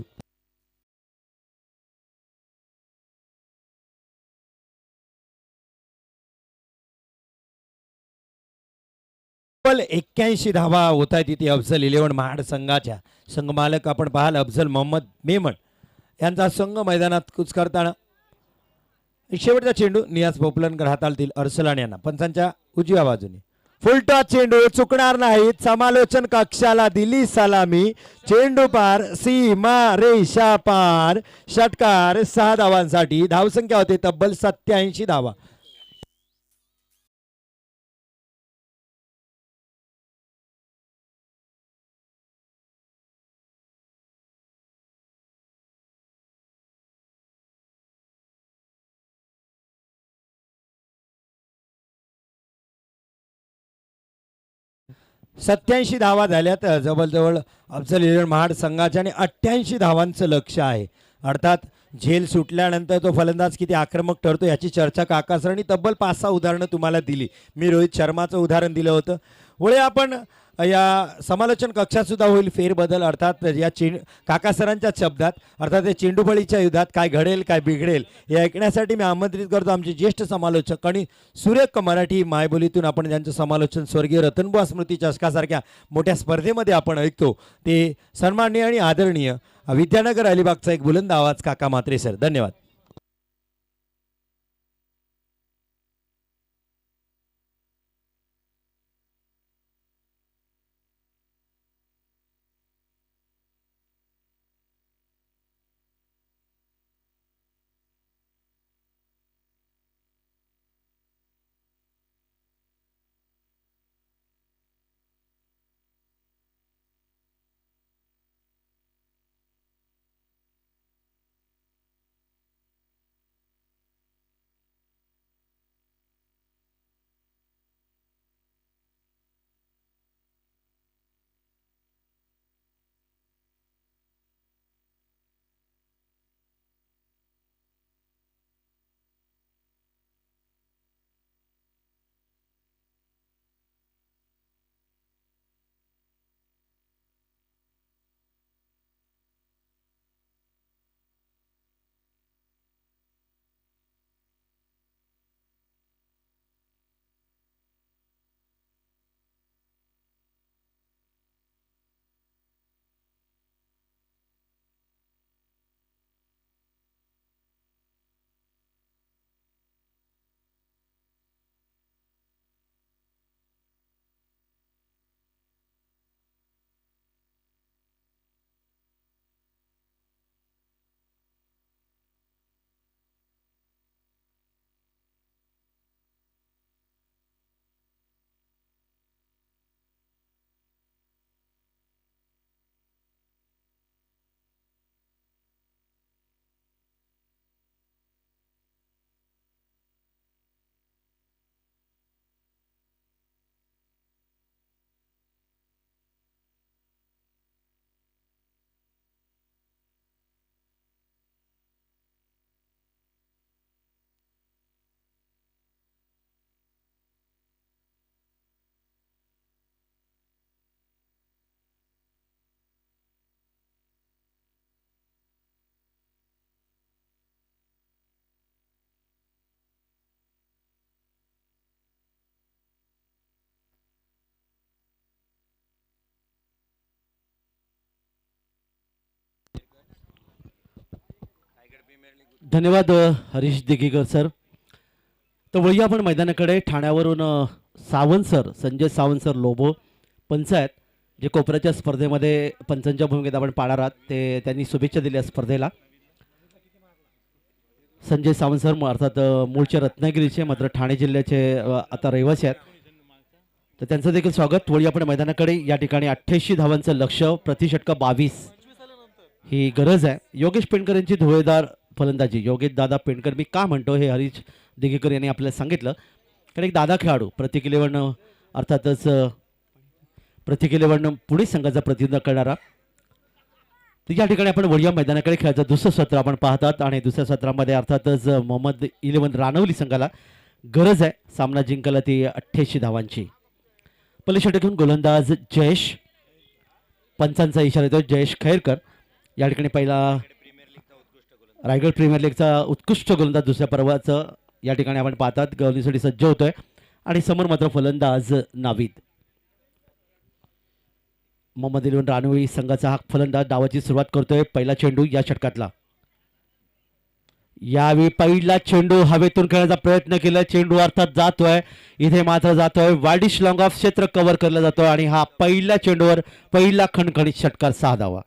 81 धावा होत आहेत तिथे अफजल 11 महाड संघाच्या. संघमालक आपण पाहाल अफजल मोहम्मद मेमन यांचा संघ मैदानात कूच करताना. शेवटचा चेंडू नियाज पोपलनकर हाताळतील अर्सलान यांना पंचांच्या उजव्या बाजूने. फुलटॉस चेंडू चुकणार नाहीत. समालोचन कक्षाला दिली सलामी. चेंडू पार. सीमा रेषा पार. षटकार 6 धावांसाठी. धावसंख्या होते तब्बल 87 धावा. 87 धावा झाल्यात. जवळजवळ अफजल 11 महाड संघाच्या आणि 88 धावांचं लक्ष आहे. अर्थात झेल सुटल्यानंतर तो फलंदाज किती आक्रमक ठरतो याची चर्चा काकासरांनी तब्बल 5-6 उदाहरणं तुम्हाला दिली. मी रोहित शर्माचं उदाहरण दिलं होतं. वळे आपण या समालोचन कक्षात सुद्धा होईल फेरबदल, अर्थात या काका सरांच्या शब्दात, अर्थात या चेंडूफळीच्या युद्धात काय घडेल काय बिघडेल हे ऐकण्यासाठी मी आमंत्रित करतो आमचे ज्येष्ठ समालोचक आणि सुरेख मराठी मायबोलीतून आपण ज्यांचं समालोचन स्वर्गीय रतनबुवा स्मृती चषकासारख्या मोठ्या स्पर्धेमध्ये आपण ऐकतो ते सन्माननीय आणि आदरणीय विद्यानगर अलिबागचा एक बुलंद आवाज काका म्हात्रे सर. धन्यवाद. धन्यवाद हरीश दिघेकर सर. तर वळूया आपण मैदानाकडे. ठाण्यावरून सावंत सर, संजय सावंत सर लोबो पंच आहेत, जे कोपऱ्याच्या स्पर्धेमध्ये पंचांच्या भूमिकेत आपण पाहणार आहात. त्यांनी शुभेच्छा दिल्या स्पर्धेला. संजय सावंत सर अर्थात मूळचे रत्नागिरीचे मात्र ठाणे जिल्ह्याचे आता रहिवासी आहेत, तर त्यांचं देखील स्वागत. वळूया आपण मैदानाकडे. या ठिकाणी 88 धावांचं लक्ष्य, प्रतिषटका 22 ही गरज आहे. योगेश पेंडकर यांची धुळेदार फलंदाजी. योगेश दादा पेंडकर मी का म्हणतो हे हरीश दिघेकर यांनी आपल्याला सांगितलं, कारण एक दादा खेळाडू प्रतीक 11 अर्थातच प्रतीक 11 पुणे संघाचा प्रतिनिधित्व करणारा. तर या ठिकाणी आपण वळूया मैदानाकडे. खेळाचं दुसरं सत्र आपण पाहतात आणि दुसऱ्या सत्रामध्ये अर्थातच मोहम्मद 11 रानवली संघाला गरज आहे सामना जिंकायला ती 88 धावांची. पहिली षटकातून गोलंदाज जयेश, पंचांचा इशारा येतो जयेश खैरकर. या ठिकाणी पहिला रायगड प्रीमियर लीगचा उत्कृष्ट गोलंदाज दुसऱ्या पर्वाचं या ठिकाणी आपण पाहतात गवणीसाठी सज्ज होतोय आणि समोर मात्र फलंदाज नावीद. मोहम्मद 11 रानवली संघाचा हा फलंदाज डावाची सुरुवात करतोय. पहिला चेंडू या षटकातला. यावेळी पहिला चेंडू हवेतून खेळण्याचा प्रयत्न केला. चेंडू अर्थात जातोय, इथे मात्र जातोय वाडिश लॉंग ऑफ क्षेत्र कव्हर केला जातोय आणि हा पहिल्या चेंडूवर पहिला खणखणीत षटकार 6 धावा.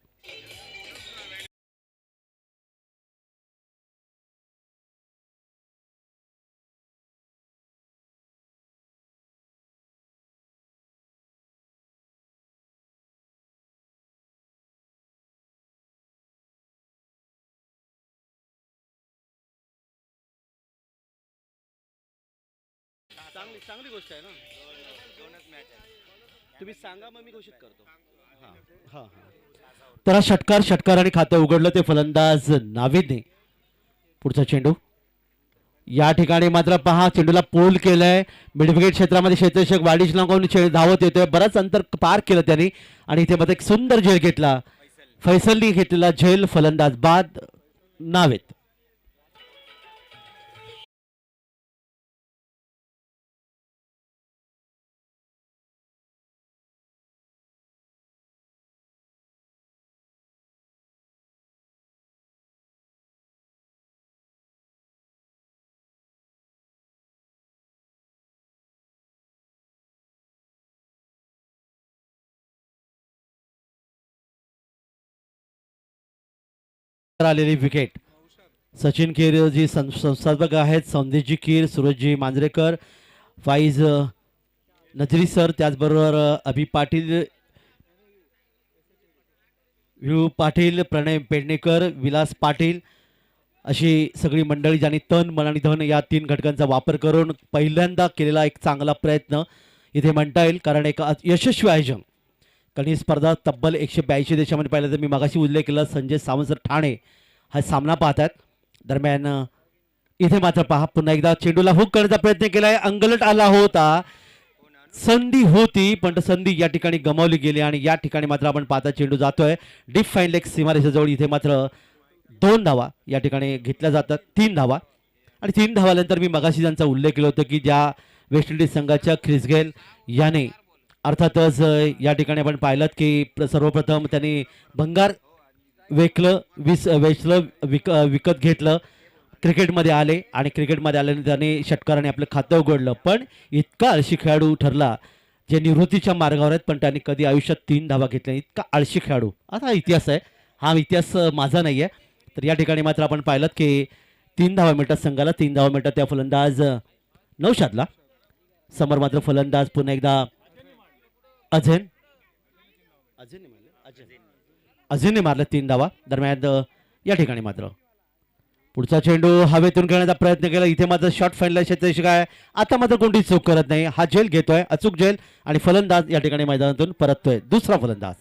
चांगली गोष्ट आहे ना. तुम्ही सांगा मग मी घोषित करतो. हां हां तर हा षटकार आणि खातं उघडलं ते फलंदाज नावीदने. पुढचा चेंडू या ठिकाणी मात्र पहा चेंडूला पोल केलंय मिडविकेट क्षेत्रामध्ये क्षेत्ररक्षक वाडिश लांबून धावत येतोय बराच अंतर पार केलं त्यांनी आणि इथे मध्ये एक सुंदर झेल घेतला फैसलनी घेतलेला झेल फलंदाज बाद नावेत आलेली विकेट सचिन कीर जी संस्थापक आहेत संदेशजी कीर सूरजजी मांजरेकर फाईज नजरी सर त्याचबरोबर अभि पाटील यू पाटील प्रणय पेडणेकर विलास पाटील अशी सगळी मंडळी ज्यांनी तन मन आणि धन या तीन घटकांचा वापर करून पहिल्यांदा केलेला एक चांगला प्रयत्न इथे म्हणता येईल कारण एक यशस्वी आयोजन कारण ही स्पर्धा तब्बल 182 देशामध्ये पाहिलं तर मी मगाशी उल्लेख केला संजय सावंत सर ठाणे हा सामना पाहतात दरम्यान इथे मात्र पहा पुन्हा एकदा चेंडूला हुक करण्याचा प्रयत्न केलाय अंगलट आला होता संधी होती पण संधी या ठिकाणी गमावली गेली आणि या ठिकाणी मात्र आपण पाहता चेंडू जातोय डीप फाईन लेग सीमारेषेजवळ इथे मात्र 2 धावा या ठिकाणी घेतल्या जातात 3 धावा आणि 3 धावानंतर मी मगाशी त्यांचा उल्लेख केला होता की ज्या वेस्ट इंडिज संघाच्या क्रिस गेल याने अर्थातच या ठिकाणी आपण पाहिलं की सर्वप्रथम त्यांनी भंगार वेचलं विकत घेतलं क्रिकेटमध्ये आले आणि क्रिकेटमध्ये आल्याने त्याने षटकाराने आपलं खातं उघडलं पण इतका आळशी खेळाडू ठरला जे निवृत्तीच्या मार्गावर आहेत पण त्यांनी कधी आयुष्यात 3 धावा घेतल्या इतका आळशी खेळाडू आता इतिहास आहे हा इतिहास माझा नाही आहे तर या ठिकाणी मात्र आपण पाहिलं की 3 धावा मिळतात संघाला 3 धावा मिळतात त्या फलंदाज नौशादला समोर मात्र फलंदाज पुन्हा एकदा अजयने मारले 3 धावा दरम्यान या ठिकाणी मात्र पुढचा चेंडू हवेतून खेळण्याचा प्रयत्न केला इथे मात्र शॉर्ट फाईनला क्षेत्ररक्षक काय आता मात्र कोणती चूक करत नाही हा झेल घेतोय अचूक झेल आणि फलंदाज या ठिकाणी मैदानातून परततोय दुसरा फलंदाज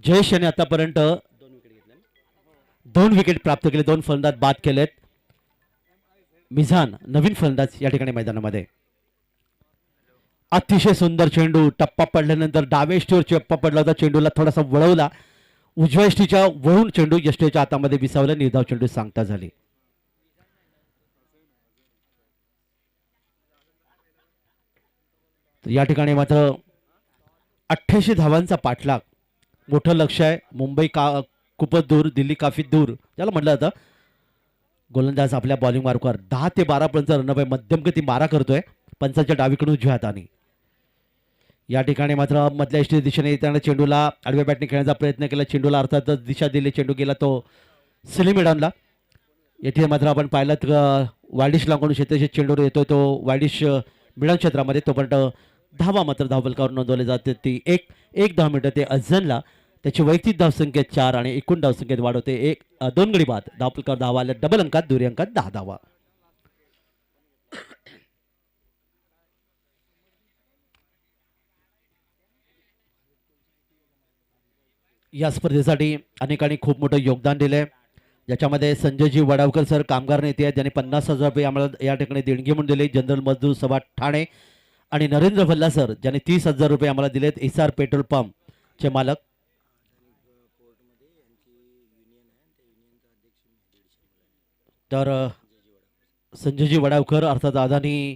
जयेश यांनी आतापर्यंत 2 विकेट प्राप्त केले 2 फलंदाज बाद केलेत मिझान नवीन फलंदाज या ठिकाणी मैदानामध्ये अतिशय सुंदर चेंडू टप्पा पडल्यानंतर डाव्या यष्टीवर टप्पा पडला होता चेंडूला थोडासा वळवला उजव्या यष्टीच्या वळून चेंडू यष्टीच्या हातामध्ये विसावला निर्धाव चेंडू सांगता झाली या ठिकाणी मात्र 88 धावांचा पाठलाग मोठं लक्ष आहे मुंबई खूपच दूर दिल्ली काफी दूर त्याला म्हटलं जातं गोलंदाज आपल्या बॉलिंग मार्कवर 10 ते 12 पर्यंत रनअप आहे मध्यम गती मारा करतोय पंचाच्या डावीकडून उजव्या हाताने या ठिकाणी मात्र मधल्या यष्टी दिशेने येताना चेंडूला आडव्या बॅटने खेळण्याचा प्रयत्न केला चेंडूला अर्थातच दिशा दिली चेंडू गेला तो सिली मैदानला येथे मात्र आपण पाहिलं वायडिश लांबून क्षेत्राशी चेंडूवर येतोय तो वायडिश मिडन क्षेत्रामध्ये तोपर्यंत धावा मात्र धावफलकावर नोंदवले जाते ती एक 10 मिनिटं ते अझनला त्याची वैयक्तिक धावसंख्येत 4 आणि एकूण धावसंख्येत वाढ होते 2 गडी बाद धावफलकावर धावा आल्या डबल अंकात दुहेरी अंकात 10 धावा या स्पर्धेसाठी अनेकांनी खूप मोठं योगदान दिलंय ज्याच्यामध्ये संजयजी वडावकर सर कामगार नेते आहेत ज्यांनी 50,000 रुपये आम्हाला या ठिकाणी देणगी म्हणून दिले जनरल मजदूर सभा ठाणे आणि नरेंद्र भल्ला सर ज्यांनी 30,000 रुपये आम्हाला दिलेत एसआर पेट्रोल पंपचे मालक तर संजयजी वडावकर अर्थात अदानी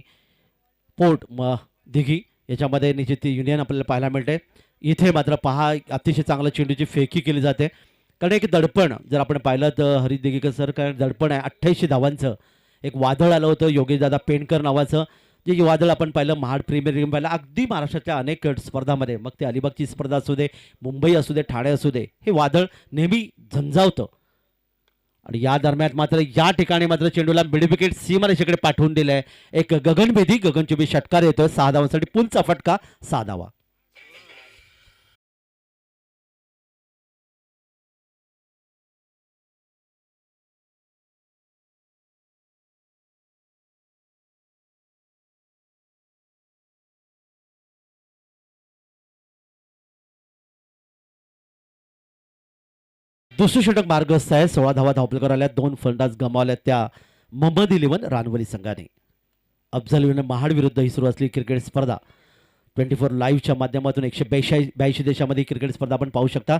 पोर्ट दिघी याच्यामध्ये निश्चित युनियन आपल्याला पाहायला मिळते इथे मात्र पहा अतिशय चांगला चेंडूची फेकी केली जाते कारण एक दडपण जर आपण पाहिलं तर हरी दिघीकर सर कारण दडपण आहे 88 धावांचं एक वादळ आलं होतं योगेशदादा पेंडकर नावाचं जे वादळ आपण पाहिलं महाड प्रीमियर लीग पाहिलं, अगदी महाराष्ट्राच्या अनेक स्पर्धामध्ये, मग ते अलिबागची स्पर्धा असू दे, मुंबई असू दे, ठाणे असू दे, हे वादळ नेहमी झंझावतं. आणि या दरम्यान मात्र या ठिकाणी मात्र चेंडूला मिड विकेट सीमारेषेकडे पाठवून दिलंय. एक गगनचुंबी षटकार येतोय 6 धावांसाठी, पुलचा फटका 6 धावा. दुसरं षटक मार्गस्थ आहे. 16 धावा धावपलकर आल्या, 2 फलंदाज गमावल्यात त्या मोहम्मद 11 रानवली संघाने. अफझल महाड विरुद्ध ही सुरू असली क्रिकेट स्पर्धा 24 लाईव्हच्या माध्यमातून 182 देशामध्ये क्रिकेट स्पर्धा आपण पाहू शकता.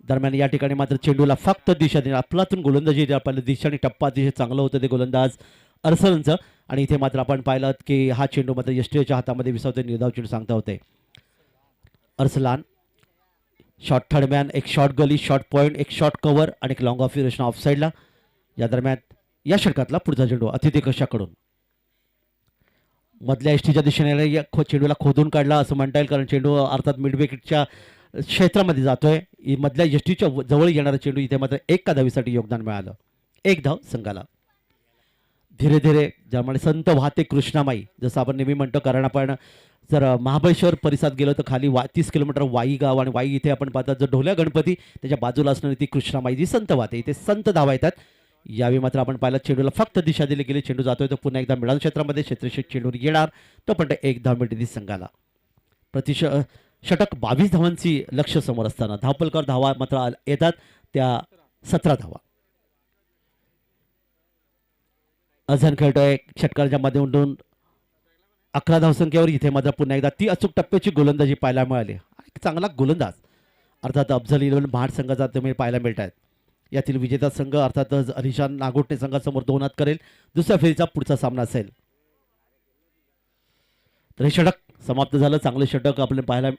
दरम्यान या ठिकाणी मात्र चेंडूला फक्त दिशा देणे, आपलातून गोलंदाजी आपल्याला दिशा आणि टप्पा अतिशय चांगलं होतं ते गोलंदाज अर्सलनचं. आणि इथे मात्र आपण पाहिलं की हा चेंडू मात्र यष्टीच्या हातामध्ये विसावते, निर्धाव चेंडू सांगता होते. अर्सलान शॉर्ट थर्डमॅन, एक शॉर्ट गली, शॉर्ट पॉईंट, एक शॉर्ट कव्हर आणि एक लॉंग ऑफ युरेशन ऑफ साईडला. या दरम्यान या षटकातला पुढचा चेंडू अतिथी कशाकडून मधल्या एसटीच्या दिशेने या चेंडूला खोदून काढला असं म्हणता येईल, कारण चेंडू अर्थात मिड विकेटच्या क्षेत्रामध्ये जातोय. मधल्या एसटीच्या जवळ येणारा चेंडू इथे मात्र 1 धावीसाठी योगदान मिळालं. 1 धाव संघाला. धीरे धीरे ज्यामुळे संत वाहते कृष्णामाई, जसं आपण नेहमी म्हणतो, कारण आपण जर महाबळेश्वर परिसरात गेलो तर खाली 30 किलोमीटर वाई गाव, आणि वाई इथे आपण पाहतात जो ढोल्या गणपती त्याच्या बाजूला असणारी ती कृष्णामाई जी संत वाहते, इथे संत धावा येतात. यावेळी मात्र आपण पाहिलं चेंडूला फक्त दिशा दिली गेली, चेंडू जातोय तो पुन्हा एकदा मिळाल क्षेत्रामध्ये, क्षेत्रक्षेत्र चेंडूवर येणार तो पण 1 धाव मिळते संघाला. षटक 22 धावांची लक्ष समोर असताना धावपलकर धावा मात्र येतात त्या 17 धावा. अझन खेळतोय षटकाराच्या माध्यमातून 11 धावसंख्येवर. इथे मात्र पुन्हा एकदा ती अचूक टप्प्याची गोलंदाजी पाहायला मिळाली. एक चांगला गोलंदाज अर्थात अफझल 11 महाड संघाचा तुम्ही पाहायला मिळत आहेत. यातील विजेता संघ अर्थातच अलिशान नागोटणे संघासमोर 2 हात करेल. दुसऱ्या फेरीचा पुढचा सामना असेल. तर हे षटक समाप्त झालं. चांगलं षटक आपल्याला पाहायला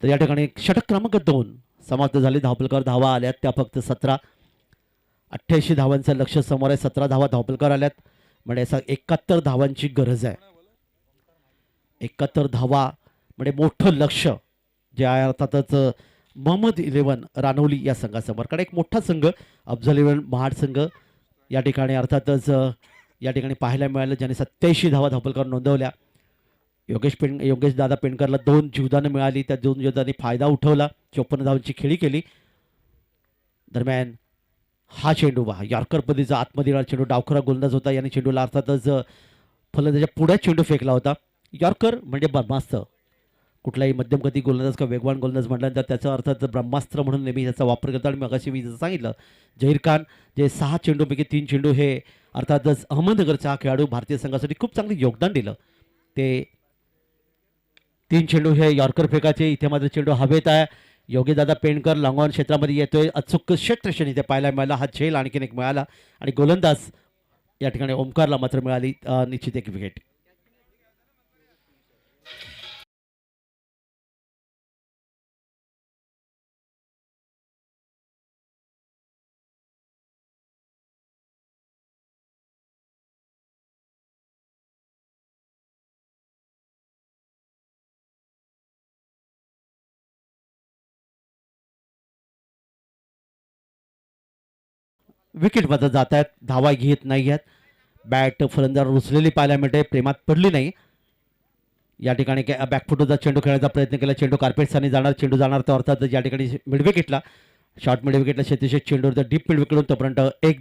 तर या ठिकाणी षटक क्रमांक 2 समाप्त झाले. धावपलकर धावा आल्यात त्या फक्त 17. 88 धावांचं लक्ष समोर आहे. 17 धावा धावपलकर आल्यात, म्हणजे असं 71 धावांची गरज आहे. 71 धावा म्हणजे मोठं लक्ष जे आहे अर्थातच मोहम्मद 11 रानवली या संघासमोर. कारण एक मोठा संघ अफझल 11 महाड संघ या ठिकाणी अर्थातच या ठिकाणी पाहायला मिळालं, ज्याने 87 धावा धावपलकर नोंदवल्या. योगेश दादा पेंडकरला 2 जीवदानं मिळाली, त्या 2 जीवदानी फायदा उठवला, 54 धावांची खेळी केली. दरम्यान हा चेंडू पहा, यॉर्कर पद्धतीचा आतमध्ये येणारा चेंडू, डावखरा गोलंदाज होता, याने चेंडूला अर्थातच फलंदाजाच्या पुढे चेंडू फेकला होता. यॉर्कर म्हणजे ब्रह्मास्त्र. कुठलाही मध्यमगती गोलंदाज किंवा वेगवान गोलंदाज म्हटल्यानंतर त्याचा अर्थात ब्रह्मास्त्र म्हणून नेहमी त्याचा वापर करतात. आणि मगाशी मी जसं सांगितलं, जहीर खान जे 6 चेंडूपैकी 3 चेंडू हे अर्थातच अहमदनगरचा हा खेळाडू भारतीय संघासाठी खूप चांगले योगदान दिलं. ते 3 चेंडू हे यॉर्कर फेकाचे. इथे मात्र चेंडू हवेत आहे. योगेशदादा पेंडकर लॉंग ऑन क्षेत्रामध्ये येतोय, अचूक क्षेत्रक्षण इथे पाहायला मिळाला. हा झेल आणखीन एक मिळाला आणि गोलंदाज या ठिकाणी ओमकारला मात्र मिळाली निश्चित एक विकेट. विकेट मात्र जात आहेत, धावा घेत नाही आहेत. बॅट फलंदाज रुचलेली पाहायला मिळते, प्रेमात पडली नाही. या ठिकाणी बॅकफुटचा चेंडू खेळायचा प्रयत्न केला, चेंडू कार्पेटसाने जाणार, चेंडू जाणार तर अर्थात या ठिकाणी मिड विकेटला, शॉर्ट मिड विकेटला शेतीशेष चेंडूवर तर डीप मिड विकेटून तोपर्यंत एक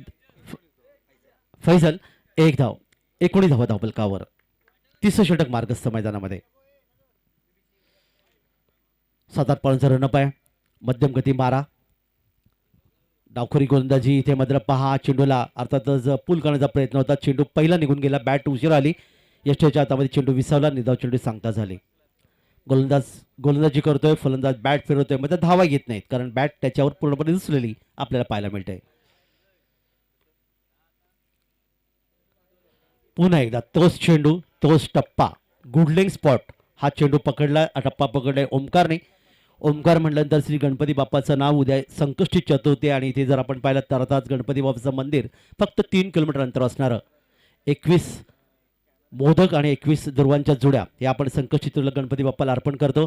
फैजल 1 धाव, 19 धावा धावपलकावर. 30 षटक मार्गस्थ मैदानामध्ये. 7-8 पॉईंटचा रनअप आहे. मध्यम गती मारा, डावखोरी गोलंदाजी. इथे मात्र पहा चेंडूला अर्थातच पूल करण्याचा प्रयत्न होता, चेंडू पहिला निघून गेला, बॅट उशीर आली, यष्टीच्या हातामध्ये चेंडू विसावला, निर्धाव चेंडू सांगता झाली. गोलंदाजी करतोय, फलंदाज बॅट फिरवतोय, मात्र धावा घेत नाहीत, कारण बॅट त्याच्यावर पूर्णपणे रुचलेली आपल्याला पाहायला मिळते. पुन्हा एकदा तोच चेंडू, तोच टप्पा, गुड लेग स्पॉट. हा चेंडू पकडला, टप्पा पकडलाय ओमकारने. ओंकार म्हटल्यानंतर श्री गणपती बाप्पाचं नाव उद्या संकष्टी चतुर्थी आणि इथे जर आपण पाहिलं तर अर्थात गणपती बाप्पाचं मंदिर फक्त 3 किलोमीटर अंतर असणारं 21 मोदक आणि 21 दुर्वांच्या जुड्या हे आपण संकष्टी चतुर्थीला गणपती बाप्पाला अर्पण करतो.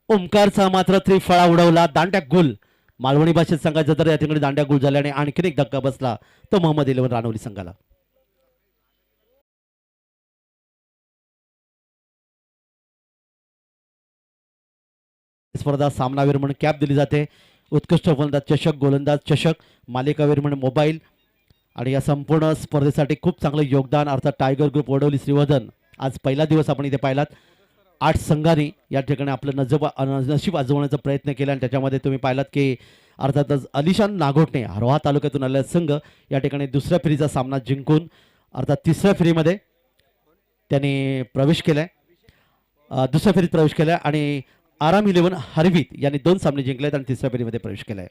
ओंकारचा मात्र त्रिफळा उडवला, दांड्या गुल. मालवणी भाषेत सांगायचं तर या ठिकाणी दांड्या गुल झाल्या आणि आणखीन एक धक्का बसला तो मोहम्मद 11 रानवली संघाला. स्पर्धा सामनावीर म्हणून कॅप दिली जाते. उत्कृष्ट फलंदाज चषक, गोलंदाज चषक, मालिकावीर म्हणून मोबाईल आणि या संपूर्ण स्पर्धेसाठी खूप चांगलं योगदान अर्थात टायगर ग्रुप वडवली श्रीवर्धन. आज पहिला दिवस आपण इथे पाहिलात 8 संघांनी या ठिकाणी आपलं नशीब आजवण्याचा प्रयत्न केला आणि त्याच्यामध्ये तुम्ही पाहिलात की अर्थातच अलिशान नागोटणे रोहा तालुक्यातून आलेला संघ या ठिकाणी दुसऱ्या फेरीचा सामना जिंकून अर्थात तिसऱ्या फेरीमध्ये त्यांनी प्रवेश केलाय, दुसऱ्या फेरीत प्रवेश केलाय आणि आराम 11 हरवीत यांनी 2 सामने जिंकलेत आणि तिसऱ्या फेरीमध्ये प्रवेश केलाय.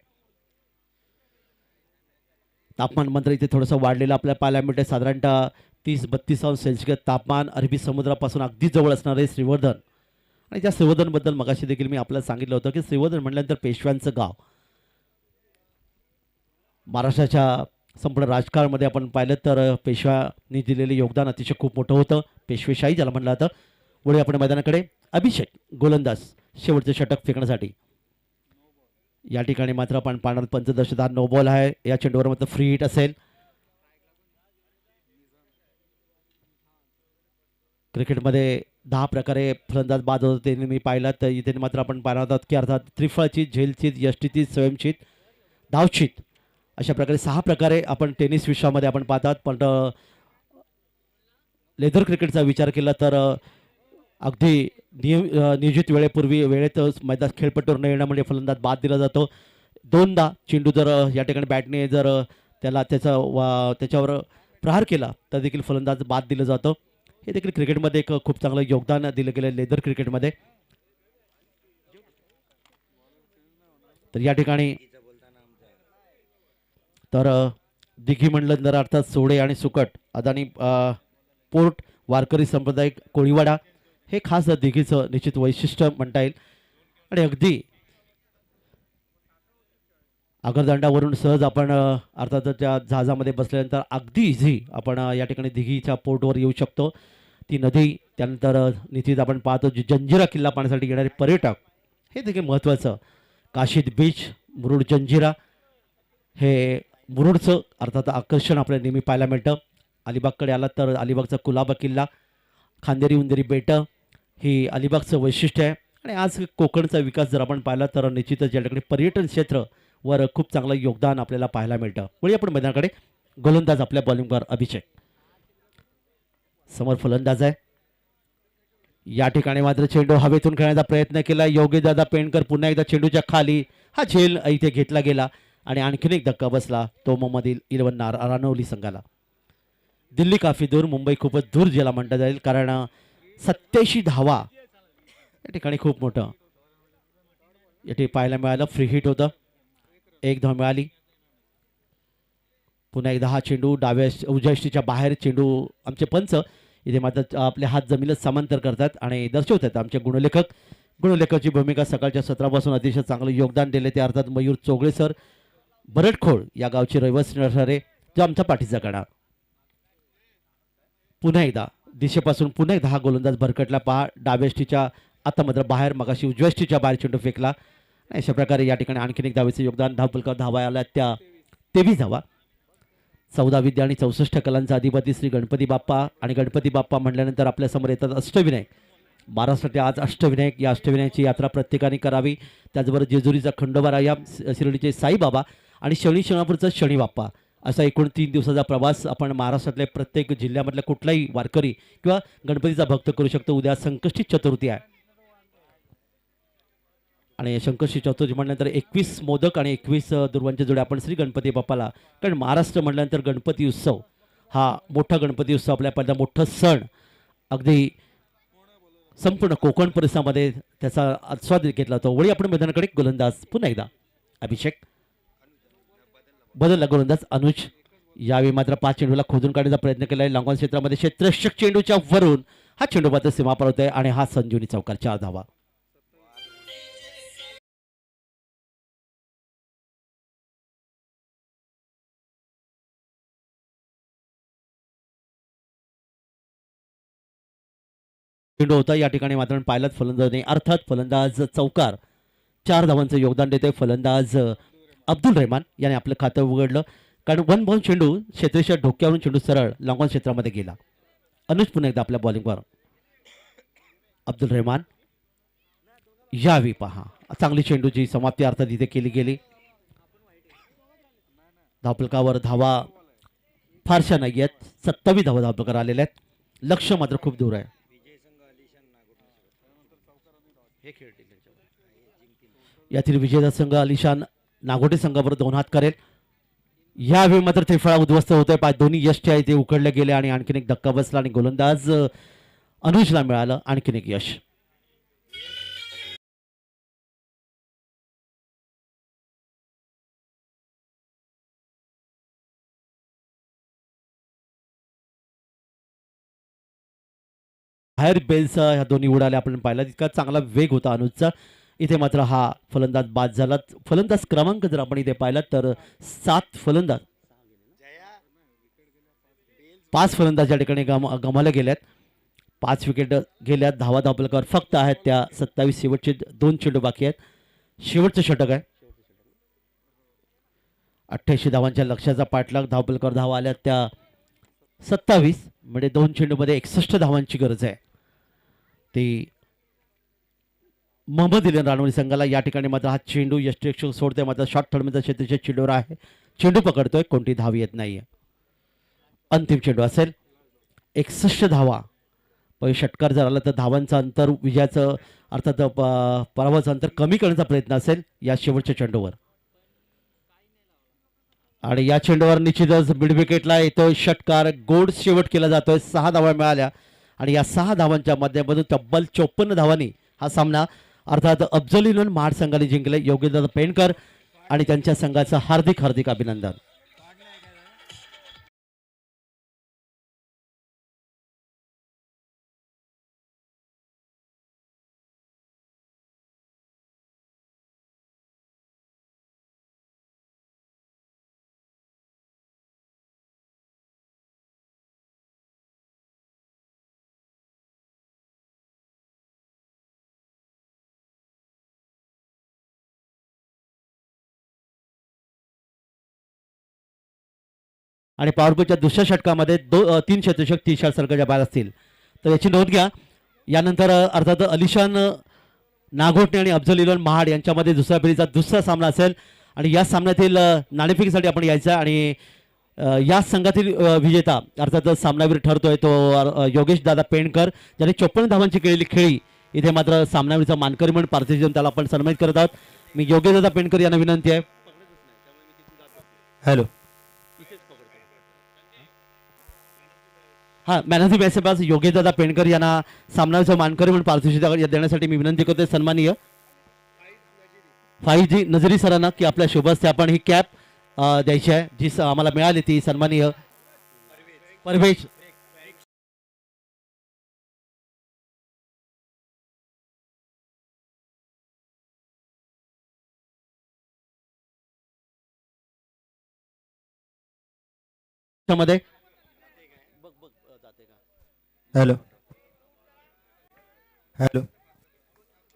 तापमान मात्र इथे थोडंसं वाढलेलं आपल्याला पाहायला मिळते. साधारणतः 30-32 अंश सेल्सिअस तापमान, अरबी समुद्रापासून अगदी जवळ असणारे श्रीवर्धन. आणि त्या श्रीवर्धनबद्दल मगाशी देखील मी आपल्याला सांगितलं होतं की श्रीवर्धन म्हटल्यानंतर पेशव्यांचं गाव. महाराष्ट्राच्या संपूर्ण राजकारणामध्ये आपण पाहिलं तर पेशव्यांनी दिलेले योगदान अतिशय खूप मोठं होतं. पेशवेशाही ज्याला म्हणलं जातं. पुढे आपण मैदानाकडे अभिषेक गोलंदाज शेवटचे षटक फेकण्यासाठी. या ठिकाणी मात्र आपण पाहणार पंचदशधार नो बॉल आहे. या चेंडूवर मात्र फ्री हिट असेल. क्रिकेटमध्ये 10 प्रकारे फलंदाज बाद होते मी पाहिला तर इथे मात्र आपण पाहणार आहोत की अर्थात त्रिफळाची, झेलचीत, यष्टीचीत, स्वयंचीत, धावचीत अशा प्रकारे 6 प्रकारे आपण टेनिस विश्वामध्ये आपण पाहतात. पण लेदर क्रिकेटचा विचार केला तर अगदी नियोजित वेळेपूर्वी वेळेत मैदान खेळपट्टीवर न येणं म्हणजे फलंदाज बाद दिला जातो. 2दा चेंडू जर या ठिकाणी बॅटने जर त्याला त्याच्यावर प्रहार केला तर देखील फलंदाज बाद दिलं जातं. हे देखील क्रिकेटमध्ये एक खूप चांगलं योगदान दिलं गेलं लेदर क्रिकेटमध्ये. तर या ठिकाणी तर दिघी म्हणलं तर अर्थात सोडे आणि सुकट, अदानी पोर्ट, वारकरी सांप्रदायिक कोळीवाडा हे खास दिघीचं निश्चित वैशिष्ट्य म्हणता येईल. आणि अगदी आगरदांडावरून सहज आपण अर्थात त्या जहाजामध्ये बसल्यानंतर अगदी इझी आपण या ठिकाणी दिघीच्या पोर्टवर येऊ शकतो. ती नदी त्यानंतर निश्चित आपण पाहतो जंजिरा किल्ला पाहण्यासाठी येणारे पर्यटक हे देखील महत्त्वाचं. काशीद बीच, मुरुड जंजिरा हे मुरुडचं अर्थात आकर्षण आपल्याला नेहमी पाहायला मिळतं. अलिबागकडे आलात तर अलिबागचा कुलाबा किल्ला, खांदेरी उंदेरी बेटं ही अलिबागचं वैशिष्ट्य आहे. आणि आज कोकणचा विकास जर आपण पाहिला तर निश्चितच या ठिकाणी पर्यटन क्षेत्र वर खूप चांगलं योगदान आपल्याला पाहायला मिळतं. पुढे आपण मैदानाकडे गोलंदाज आपल्या बॉलिंगवर अभिषेक. समोर फलंदाज आहे. या ठिकाणी मात्र चेंडू हवेतून खेळण्याचा प्रयत्न केला. योगीदादा पेंडकर पुन्हा एकदा चेंडूच्या खाली, हा झेल इथे घेतला गेला आणि आणखीन एक धक्का बसला तो मोहम्मद 11 रानवली संघाला. दिल्ली काफी दूर, मुंबई खूपच दूर ज्याला म्हणता जाईल कारण 87 धावा या ठिकाणी खूप मोठं या ठिकाणी पाहायला मिळालं. फ्री हिट होतं, 1 धाव मिळाली. पुन्हा एकदा हा चेंडू डाव्या उजयष्टीच्या बाहेर चेंडू आमचे पंच इथे मात्र आपले हात जमिनीत समांतर करतात आणि दर्शवतात आमचे गुणलेखकाची भूमिका सकाळच्या सत्रापासून अतिशय चांगलं योगदान दिले ते अर्थात मयूर चोगळे सर, बरटखोड या गावचे रहिवासी असणारे जो आमचा पाठीचा कणा. पुन्हा एकदा दिशेपासून पुन्हा एकदा हा गोलंदाज भरकटला पहा. डाव्याष्टीच्या आता मात्र बाहेर, मगाशी उजव्याष्टीच्या बाहेर चेंडू फेकला. अशा प्रकारे या ठिकाणी आणखीन एक धावेचे योगदान. धावपलकावर धावा आल्या त्या 23 धावा. 14 विद्या आणि 64 कलांचा अधिपती श्री गणपती बाप्पा. आणि गणपती बाप्पा म्हटल्यानंतर आपल्यासमोर येतात अष्टविनायक. महाराष्ट्रातील आज अष्टविनायक, या अष्टविनायकाची यात्रा प्रत्येकाने करावी. त्याचबरोबर जेजुरीचा खंडोबाराया, शिर्डीचे साईबाबा आणि शनी शिंगणापूरचा शनी बाप्पा असा एकूण 3 दिवसाचा प्रवास आपण महाराष्ट्रातल्या प्रत्येक जिल्ह्यामधल्या कुठलाही वारकरी किंवा गणपतीचा भक्त करू शकतो. उद्या संकष्टी चतुर्थी आहे आणि संकष्टी चतुर्थी म्हटल्यानंतर 21 मोदक आणि 21 दुर्वांच्या जोड्या आपण श्री गणपती बाप्पाला. कारण महाराष्ट्र म्हटल्यानंतर गणपती उत्सव हा मोठा गणपती उत्सव आपल्या पहिला मोठा सण अगदी संपूर्ण कोकण परिसरामध्ये त्याचा आस्वाद घेतला जातो. वळी आपण मैदानाकडे गोलंदाज पुन्हा एकदा अभिषेक. बदलला गोलंदाज अनुज. यावेळी मात्र 5 चेंडूला खोदून काढण्याचा प्रयत्न केला आहे. लांगॉन क्षेत्रामध्ये क्षेत्ररक्षक चेंडूच्या वरून हा चेंडू मात्र सीमा पार होत आहे आणि हा संजीवनी चौकार 4 धावा. चेंडू होता या ठिकाणी मात्र पाहिलाच फलंदाजाने अर्थात फलंदाज चौकार 4 धावांचं योगदान देते फलंदाज अब्दुल रहमान याने आपलं खातं उघडलं कारण वन बॉल चेंडू क्षेत्रेच्या ढोक्यावरून चेंडू सरळ लॉंगॉन क्षेत्रामध्ये गेला. अनुज पुन्हा एकदा आपल्या बॉलिंगवर अब्दुल रहमान यावी पहा चांगली चेंडूची समाप्ती अर्थात इथे केली गेली. धावफलकावर धावा फारशा नाही आहेत 27 धावा धावफलकार आलेल्या आहेत. लक्ष मात्र खूप दूर आहे. यातील विजेता संघ अलिशान नागोटे संघाबरोबर 2 हात करेल. यावेळी मात्र त्रिफळा उद्ध्वस्त होतोय पाय दोन्ही यश आहे ते उकडले गेले आणि आणखीन एक धक्का बसला आणि गोलंदाज अनुजला मिळालं आणखीन एक यश. बाहेर बेल्स ह्या दोन्ही उडाल्या आपण पाहिला तितका चांगला वेग होता अनुजचा. इथे मात्र हा फलंदाज बाद झाला. फलंदाज क्रमांक जर आपण इथे पाहिला तर 7 फलंदाज 5 फलंदाज या ठिकाणी गमावले गेल्यात. 5 विकेट गेल्यात. धावा धावफलकावर फक्त आहेत त्या 27 शेवटचे 2 चेंडू बाकी आहेत. शेवटचं षटक आहे. 88 धावांच्या लक्ष्याचा पाठलाग धावफलकावर धावा आल्या त्या 27 म्हणजे 2 चेंडूमध्ये 61 धावांची गरज आहे. ती मोहम्मद इलन रानवली संघाला या ठिकाणी मात्र हा चेंडू यष्टीरक्षक सोडतोय मात्र शॉर्ट थर्डमध्ये क्षेत्राच्या चेंडूवर आहे. चेंडू पकडतोय कोणती धाव येत नाहीये. अंतिम चेंडू असेल 61 धावा षटकार जर आला तर धावांचं अंतर विजयाचं अर्थात पराभवाचं अंतर कमी करण्याचा प्रयत्न असेल या शेवटच्या चेंडूवर. आणि या चेंडूवर निश्चितच मिड विकेटला येतोय षटकार. गोड शेवट केला जातोय. 6 धावा मिळाल्या आणि या 6 धावांच्या माध्यमातून तब्बल 54 धावांनी हा सामना अर्थात अफजल इलन महाड संघाने जिंकले. योगेंद्र पेंडकर आणि त्यांच्या संघाचं हार्दिक हार्दिक अभिनंदन. आणि पॉवरप्लेच्या दुसऱ्या षटकामध्ये 3 शतक 30 सर्कलच्या बाद असतील तर याची नोंद घ्या. यानंतर अर्थात अलिशान नागोटे आणि अफजल इलन महाड यांच्यामध्ये दुसऱ्या फेरीचा दुसरा सामना असेल आणि या सामन्यातील नाणेफेकीसाठी आपण यायचं आणि या संघातील विजेता अर्थात सामनावीर ठरतोय तो योगेश दादा पेंडकर ज्याने 54 धावांची केलेली खेळी इथे मात्र सामनावीरचा मानकरी म्हणून पार्थिव त्याला आपण सन्मानित करत आहोत. मी योगेश दादा पेंडकर यांना विनंती आहे. हॅलो हा man of the match pass Yogesh दादा पेंडकर यांना सामनाचं मानकरी म्हणून पारितोषिक देण्यासाठी मी विनंती करतोय सन्माननीय फाईजी नजरी सरांना की आपल्या शुभस्ते आपण ही कॅप द्यायची आहे जी आम्हाला मिळाली ती सन्माननीय परवेश मध्ये हॅलो हॅलो